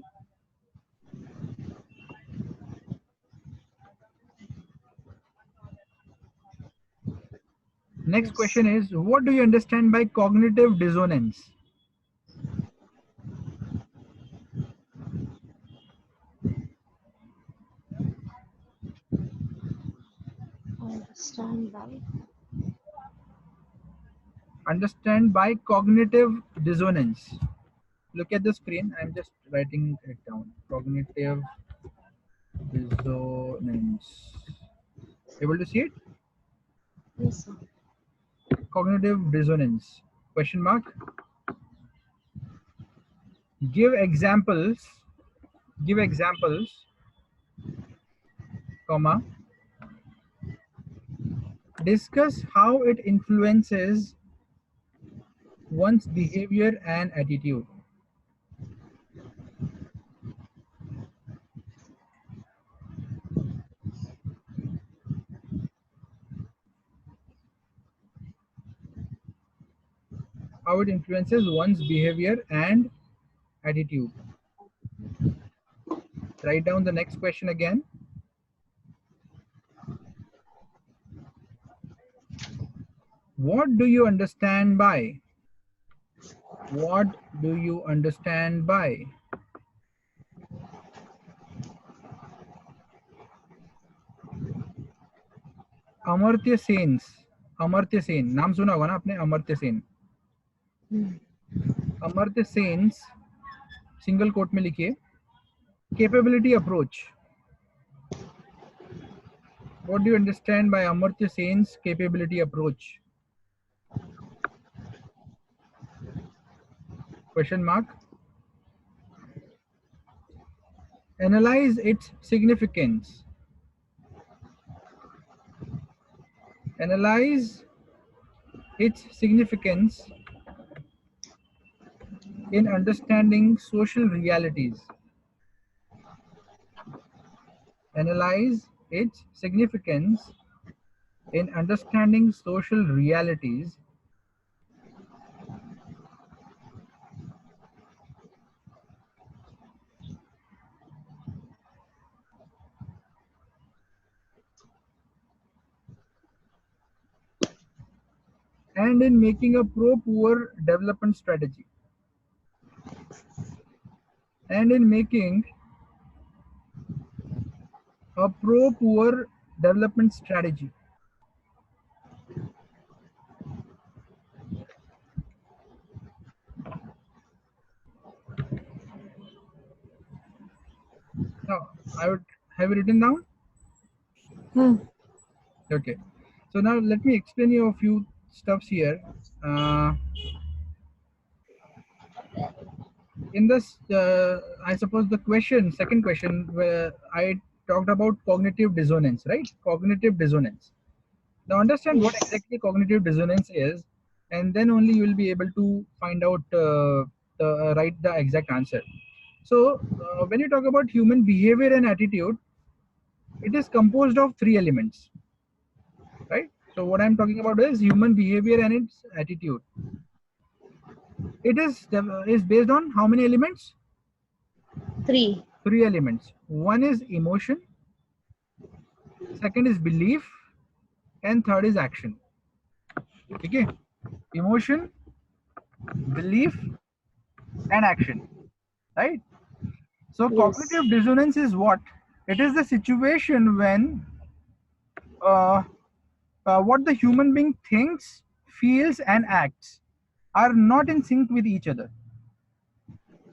Next Yes. question is, what do you understand by cognitive dissonance? Understand by. Understand by cognitive dissonance. Look at the screen. I'm just writing it down. Cognitive dissonance. Able to see it? Yes, sir. Cognitive dissonance. Question mark. Give examples. Give examples, comma. Discuss how it influences one's behavior and attitude. How it influences one's behavior and attitude. Write down the next question again. What do you understand by? What do you understand by? Amartya Sen. Amartya Sen नाम सुना होगा ना आपने, Amartya Sen. Amartya Sen single quote में लिखिए. Capability approach. What do you understand by Amartya Sen's capability approach? Question mark. Analyze its significance. Analyze its significance in understanding social realities. Analyze its significance in understanding social realities. And in making a pro-poor development strategy. And in making a pro-poor development strategy. Now, I would have it written down. Okay. So now let me explain you a few stuffs here. In this, I suppose the question, second question, where I talked about cognitive dissonance, right? Cognitive dissonance. Now understand what exactly cognitive dissonance is, and then only you will be able to find out write the exact answer. So when you talk about human behavior and attitude, it is composed of three elements, right? So what I'm talking about is human behavior and its attitude. It is based on how many elements? Three. Three elements. One is emotion, second is belief, and third is action. Okay, emotion, belief, and action, right? So Yes. cognitive dissonance is what? It is the situation when what the human being thinks, feels, and acts are not in sync with each other.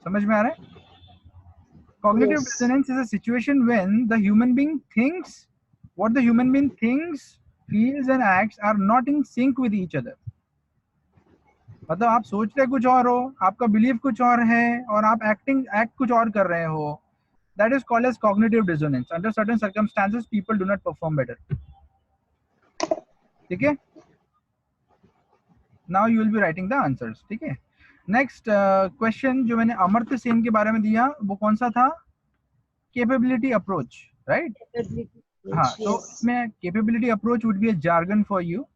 समझ में आ रहा है? Cognitive Yes. dissonance is a situation when the human being thinks, what the human being thinks, feels, and acts are not in sync with each other. मतलब आप सोच रहे कुछ और हो, आपका बिलीफ कुछ और है, और आप एक्ट कुछ और कर रहे हो. That is called as cognitive dissonance. Under certain circumstances, people do not perform better. ठीक है? Now you will be writing the answers. ठीक है? Next question जो मैंने अमर्त्य सेन के बारे में दिया, वो कौन सा था? Capability approach, right? हाँ, so इसमें capability approach would be a jargon for you.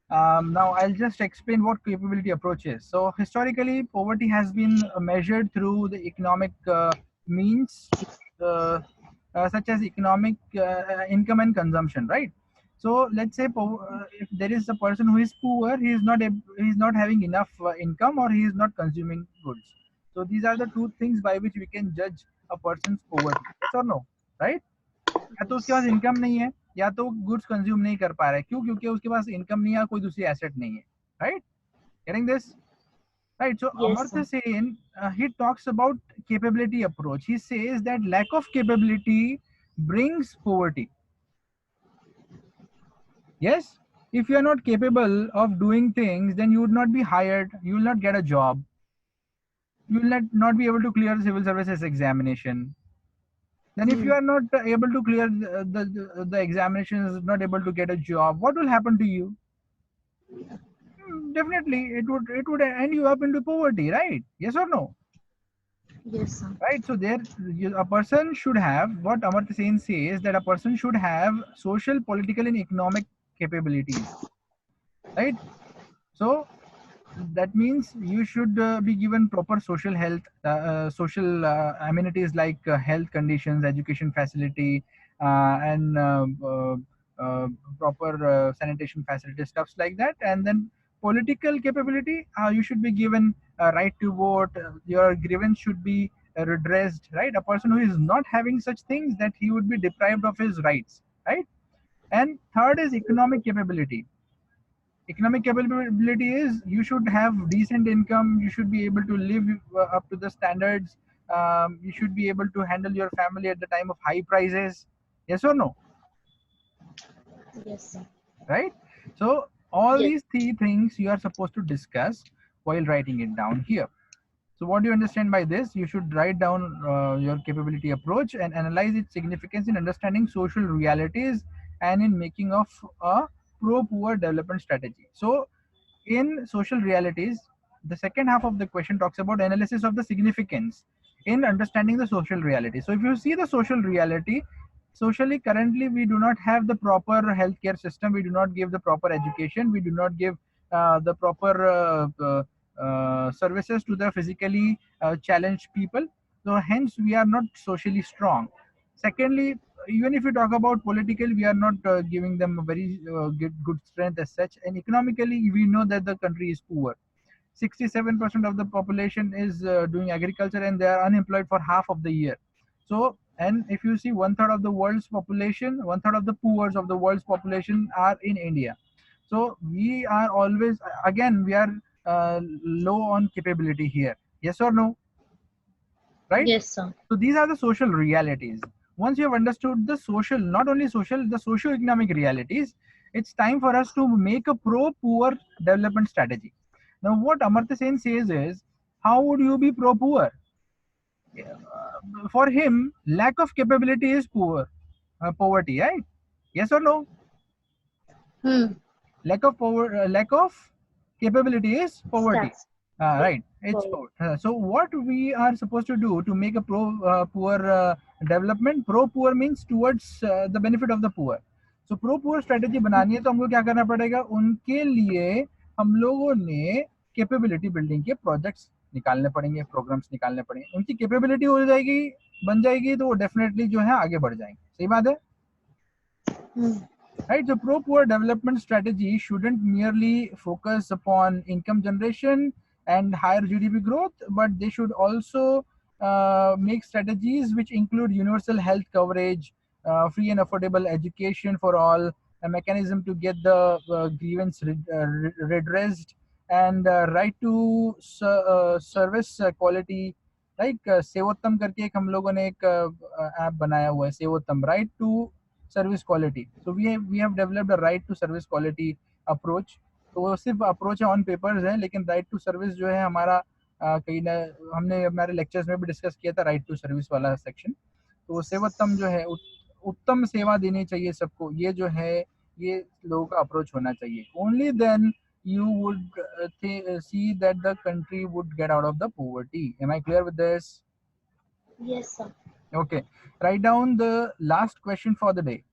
Now I'll just explain what capability approach is. So historically, poverty has been measured through the economic means, such as economic income and consumption, right? So let's say if there is a person who is poor, he is not having enough income, or he is not consuming goods. So these are the two things by which we can judge a person's poverty. Yes or no, right? या तो उसके पास income नहीं है, या तो goods consume नहीं कर पा रहा है. क्यों? क्योंकि उसके पास इनकम नहीं है, कोई दूसरी एसेट नहीं है, right? Getting this? Right. So Yes, sir. Amartya Sen, he talks about capability approach. He says that lack of capability brings poverty. Yes, if you are not capable of doing things, then you would not be hired. You will not get a job. You will not be able to clear the civil services examination. Then, if you Hmm. are not able to clear the examinations, not able to get a job, what will happen to you? Definitely, it would end you up into poverty, right? Yes or no? Yes, sir. Right. So a person should have, what Amartya Sen says, that a person should have social, political, and economic capabilities. Right. So that means you should be given proper social health, social amenities like health conditions, education facility, and uh, proper sanitation facility, stuffs like that. And then political capability, you should be given a right to vote. Your grievance should be redressed. Right, a person who is not having such things, that he would be deprived of his rights. Right. And third is economic capability. Economic capability is you should have decent income, you should be able to live up to the standards, you should be able to handle your family at the time of high prices. Yes or no? Yes, sir. Right. So all Yes. these three things you are supposed to discuss while writing it down here. So what do you understand by this? You should write down your capability approach and analyze its significance in understanding social realities and in making of a pro-poor development strategy. So in social realities, the second half of the question talks about analysis of the significance in understanding the social reality. So if you see the social reality, socially currently we do not have the proper healthcare system, we do not give the proper education, we do not give the proper services to the physically challenged people. So hence we are not socially strong. Secondly, even if we talk about political, we are not giving them a very good strength as such. And economically, we know that the country is poor. 67% of the population is doing agriculture, and they are unemployed for half of the year. So, and if you see, one third of the world's population, one third of the poor of the world's population are in India. So we are always, again, we are low on capability here. Yes or no? Right? Yes, sir. So these are the social realities. Once you have understood the social, not only social, the socio-economic realities, it's time for us to make a pro-poor development strategy. Now, what Amartya Sen says is, how would you be pro-poor? For him, lack of capability is poverty, right? Yes or no? Hmm. Lack of capability is poverty. Stats. Right, it's For poor. So what we are supposed to do to make a poor development, pro poor means towards the benefit of the poor. So pro poor strategy बनानी है तो हमको क्या करना पड़ेगा, उनके लिए हम लोगों ने कैपेबिलिटी बिल्डिंग के प्रोजेक्ट्स निकालने पड़ेंगे, प्रोग्राम्स निकालने पड़ेंगे. उनकी कैपेबिलिटी हो जाएगी, बन जाएगी, तो वो डेफिनेटली जो है आगे बढ़ जाएंगे. सही बात है. hmm. Right, the pro-poor development strategy shouldn't merely focus upon income generation and higher GDP growth, but they should also make strategies which include universal health coverage, free and affordable education for all, a mechanism to get the grievance redressed, and right to service quality. Like Sevottam करके एक हम लोगों ने एक app बनाया हुआ है, Sevottam, right to service quality. So we have developed a right to service quality approach. तो वो सिर्फ अप्रोच है, ऑन पेपर्स है, लेकिन राइट टू सर्विस जो है हमारा कहीं ना, हमने हमारे लेक्चर्स में भी डिस्कस किया था राइट टू सर्विस वाला सेक्शन. तो वो सेवोत्तम जो है, उत्तम सेवा देनी चाहिए सबको, ये जो है ये लोगों का अप्रोच होना चाहिए. Only then you would see that the country would get out of the poverty. Am I clear with this? Yes, sir. Okay, write down the last question for the day.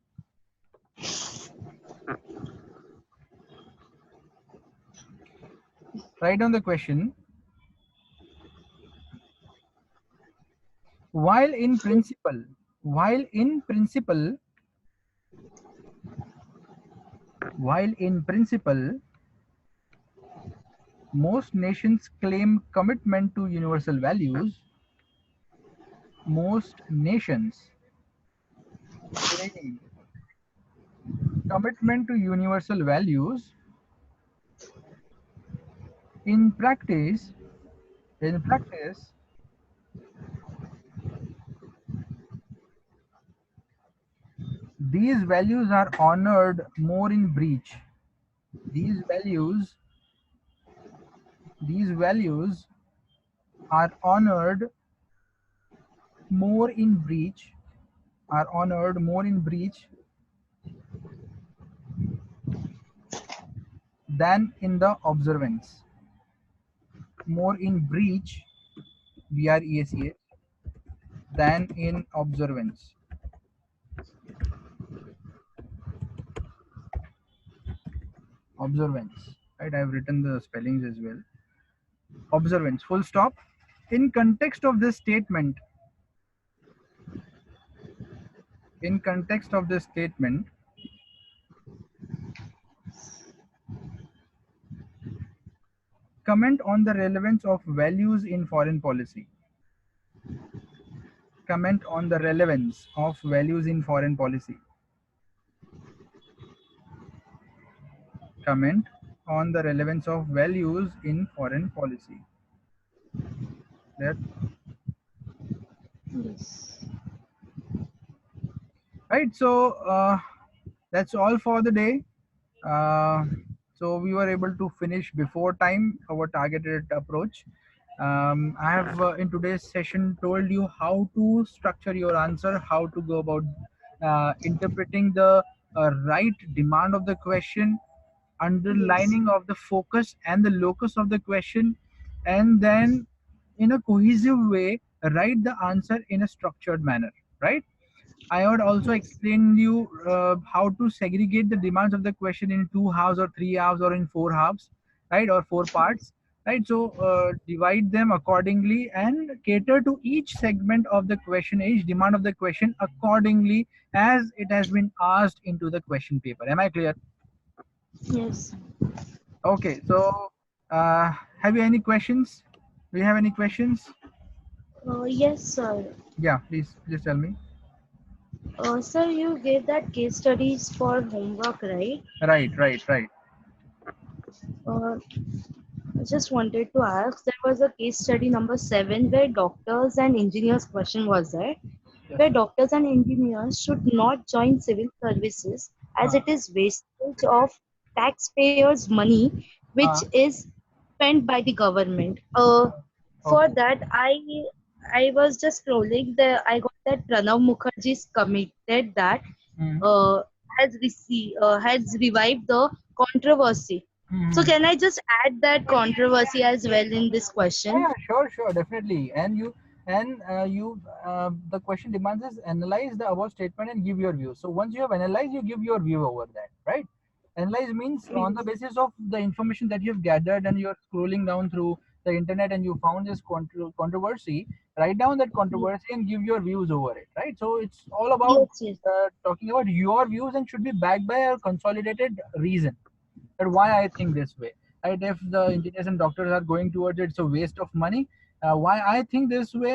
Write down the question. While in principle, while in principle, while in principle, most nations claim commitment to universal values. Most nations claim commitment to universal values. In practice, In practice, these values are honored more in breach. These values, these values are honored more in breach, are honored more in breach than in the observance. More in breach, BREACH, than in observance. Observance, right? I've written the spellings as well. Observance, full stop. In context of this statement, in context of this statement, comment on the relevance of values in foreign policy. Comment on the relevance of values in foreign policy. Comment on the relevance of values in foreign policy. There. Yes. Right, so that's all for the day. uh, so we were able to finish before time our targeted approach. I have in today's session told you how to structure your answer, how to go about interpreting the right demand of the question, Yes. underlining of the focus and the locus of the question, and then in a cohesive way write the answer in a structured manner, right? I would also Yes. explain you how to segregate the demands of the question in 2 halves or 3 halves or in 4 halves, right, or 4 parts, right? So divide them accordingly and cater to each segment of the question, each demand of the question accordingly as it has been asked into the question paper. Am I clear? Yes. Okay, so uh, have you any questions? Do you have any questions? Yes, sir. Yeah, please tell me. Sir, you gave that case studies for homework, right? Right. Uh, I just wanted to ask, there was a case study number 7 where doctors and engineers question was there, Yes. where doctors and engineers should not join civil services as Uh, it is wastage of taxpayers' money, which uh, is spent by the government. For okay. that, I was just scrolling the I got that Pranav Mukherjee's committed that Mhm. uh, has revived the controversy. So Mhm. can I just add that controversy as well in this question? Yeah, sure, definitely. And the question demands is analyze the above statement and give your view. So once you have analyzed, you give your view over that, right? Analyze means on the Yes. basis of the information that you've gathered and you're scrolling down through the internet and you found this controversy. Write down that controversy and give your views over it, right? So it's all about Yes, yes, talking about your views and should be backed by a consolidated reason that why I think this way. Right? If the engineers and doctors are going towards it, it's a waste of money. Why I think this way,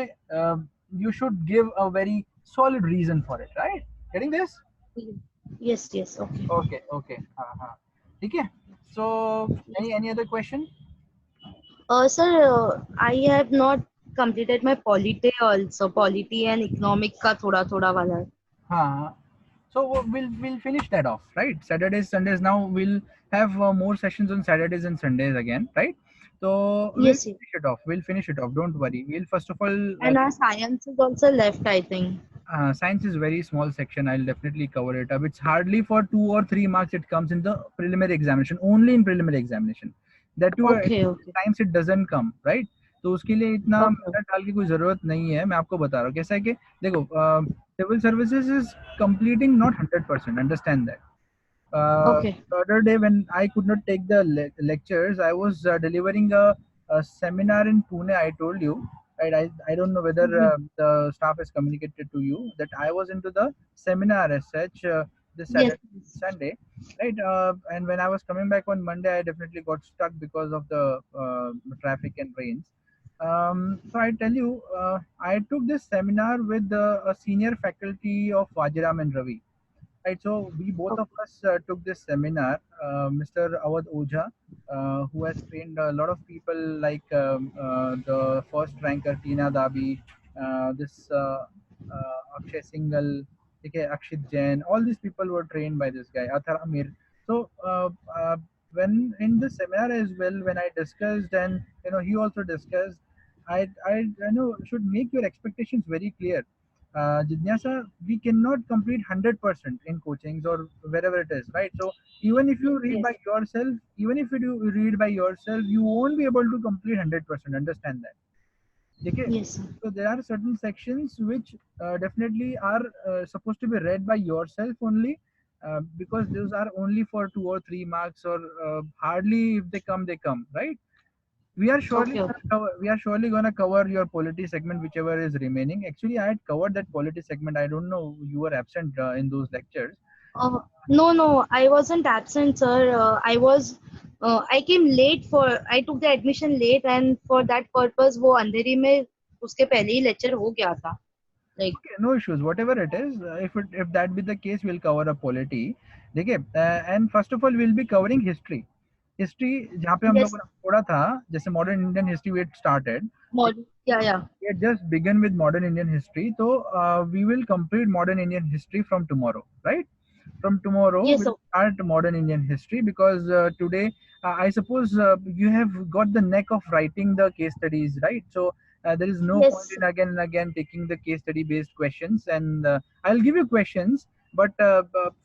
you should give a very solid reason for it, right? Getting this? yes, yes, yes. Okay. Okay. Okay. So any other question? Sir, I have not completed my polity also. Polity and economic का थोड़ा थोड़ा वाला. Uh, so we'll finish that off, right? Saturdays, Sundays. Now we'll have more sessions on Saturdays and Sundays again, right? So we'll Yes, yes. finish it off. We'll finish it off. Don't worry. We'll first of all And our science is also left, I think. science is very small section. I'll definitely cover it up. It's hardly for 2 or 3 marks. It comes in the preliminary examination, only in preliminary examination. That too, Okay, okay, times it doesn't come, right? तो उसके लिए इतना okay, मेहनत डाल के कोई जरूरत नहीं है. मैं आपको बता रहा हूँ कैसा है कि देखो, civil services is completing not 100%. Understand that. okay. The other day when I could not take the lectures, I was delivering a seminar in Pune. I told you, right? I don't know whether Mhm. the staff has communicated to you that I was into the seminar as such this Yes, Saturday, yes. Sunday, right? And when I was coming back on Monday, I definitely got stuck because of the traffic and rains. So I tell you, I took this seminar with a senior faculty of Vajiram and Ravi. right? So we both of Okay. us took this seminar. Mr. Awad Oja, who has trained a lot of people like the first ranker Tina Dabi, this Akshay Singhal, okay, Akshit Jain, all these people were trained by this guy, Athar Amir. So when in the seminar as well, when I discussed, and he also discussed, I know should make your expectations very clear. Jigyasa, we cannot complete 100% in coachings or wherever it is, right? So even if you read Yes. by yourself, even if you read by yourself, you won't be able to complete 100%. Understand that. Okay? Yes, sir. So there are certain sections which definitely are supposed to be read by yourself only, because those are only for 2 or 3 marks, or hardly if they come, right? Okay, okay. We are surely gonna cover your polity segment, whichever is remaining. Actually, I had covered that polity segment. I don't know, you were absent in those lectures. No, no, I wasn't absent, sir. I came late I took the admission late, and for that purpose, वो अंधेरी में उसके पहले ही lecture हो गया था. Like, Okay, no issues. Whatever it is, if that be the case, we'll cover a polity. देखिए, and first of all, we'll be covering history. History जहाँ पे हम yes, लोगों ने छोड़ा था, जैसे modern Indian history we had started. more, yeah, yeah. We had just begun with modern Indian history, so we will complete modern Indian history from tomorrow, right? From tomorrow, Yes, we'll sir. start modern Indian history, because today, I suppose you have got the neck of writing the case studies, right? So there is no point Yes, in again and again taking the case study based questions, and I'll give you questions, but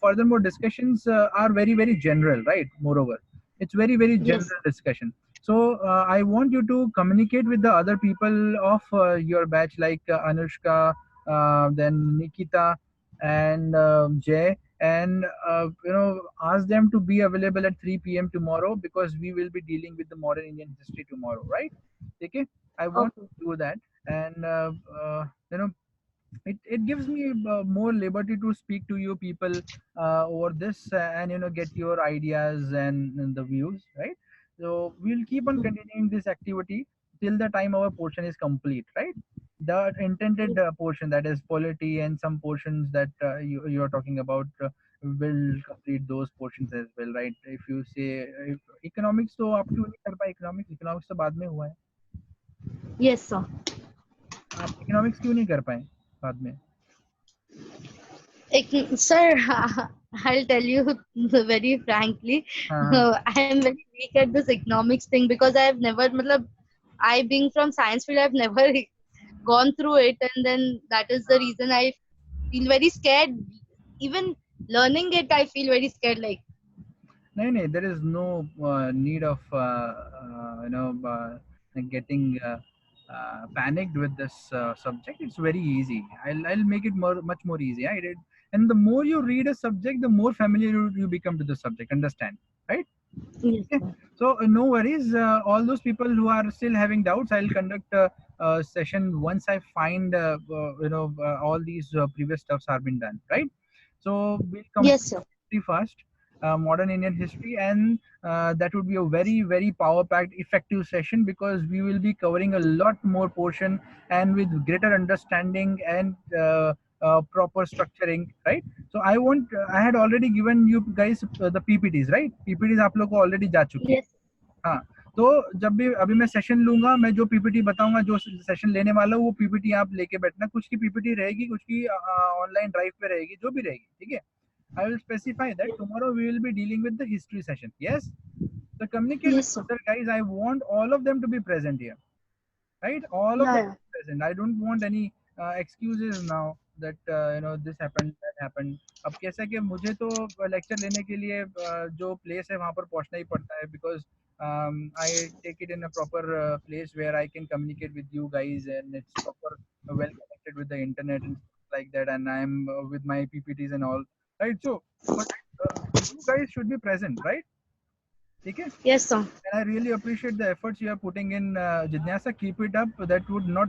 furthermore discussions are very very general, right? Moreover, it's very very yes, general discussion. So I want you to communicate with the other people of your batch, like Anushka, then Nikita, and Jay, and ask them to be available at 3 p.m. tomorrow, because we will be dealing with the modern Indian history tomorrow, right? Okay, I want okay. to do that, and you know it gives me more liberty to speak to you people over this, and get your ideas and the views, right? So we'll keep on continuing this activity till the time our portion is complete, right? The intended portion, that is polity, and some portions that you're talking about, will complete those portions as well, right? If you say, if economics, तो आप क्यों नहीं कर पाए? Economics तो बाद में हुआ है. Yes, sir. आप economics क्यों नहीं कर पाए बाद में? Sir, I'll tell you very frankly, हाँ हाँ. I am very weak at this economics thing because I have never, matlab, I being from science field, I've never gone through it, and then that is the reason I feel very scared. Even learning it, I feel very scared. Like, No, no, there is no need of getting panicked with this subject. It's very easy. I'll make it much more easy. I did, and the more you read a subject, the more familiar you become to the subject. Understand, right? yes, Okay. sir. So no worries. All those people who are still having doubts, I'll conduct a session once I find all these previous stuffs have been done, right? So we'll Yes, complete sir. history first, modern Indian history, and that would be a very very power packed, effective session, because we will be covering a lot more portion, and with greater understanding and proper structuring, right? So I had already given you guys the PPTs, right? PPTs आप लोग को already जा चुकी है. Yes, हाँ. तो जब भी अभी मैं सेशन लूंगा, मैं जो पीपीटी बताऊंगा, जो सेशन लेने वाला हूँ, वो पीपीटी आप लेके बैठना. कुछ की पीपीटी रहेगी, कुछ की ऑनलाइन ड्राइव पे रहेगी, जो भी रहेगी, ठीक है? I will specify that yes, tomorrow we will be dealing with the history session. Yes. So communicate with yes, sir. other guys. I want all of them to be present here, right? All of Yeah, them yeah. present. I don't want any excuses now that this happened, that happened. अब कैसा कि मुझे तो lecture लेने के लिए जो place है वहाँ पर पहुँचना ही पड़ता है, because I take it in a proper place where I can communicate with you guys, and it's proper well connected with the internet and stuff like that, and I'm with my PPTs and all, right? So for that, you guys should be present, right? Okay. Yes, sir. And I really appreciate the efforts you are putting in, Jignasa. Keep it up. That would not,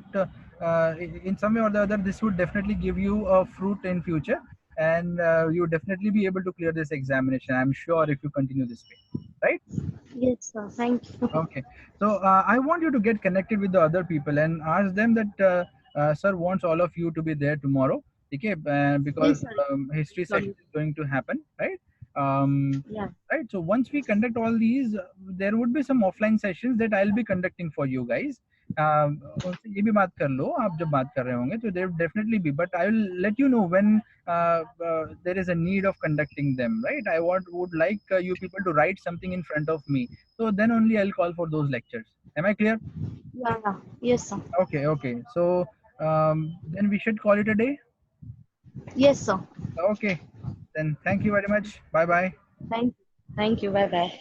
in some way or the other, this would definitely give you a fruit in future, and you would definitely be able to clear this examination. I'm sure if you continue this way, right? Yes, sir. Thank you. Okay. So I want you to get connected with the other people and ask them that sir wants all of you to be there tomorrow. Okay, Yes, because sir. history session Sorry. is going to happen, right? Um, Yeah. right. So once we conduct all these, there would be some offline sessions that I'll be conducting for you guys. उनसे ये भी बात कर लो आप जब बात कर रहे होंगे तो there will definitely be, but I will let you know when there is a need of conducting them, right? I would like you people to write something in front of me, so then only I'll call for those lectures. Am I clear? Yeah. Yeah. Yes, sir. Okay, okay. So then we should call it a day. Yes, sir. Okay, then thank you very much. Bye bye. Thank you. Thank you. Bye bye.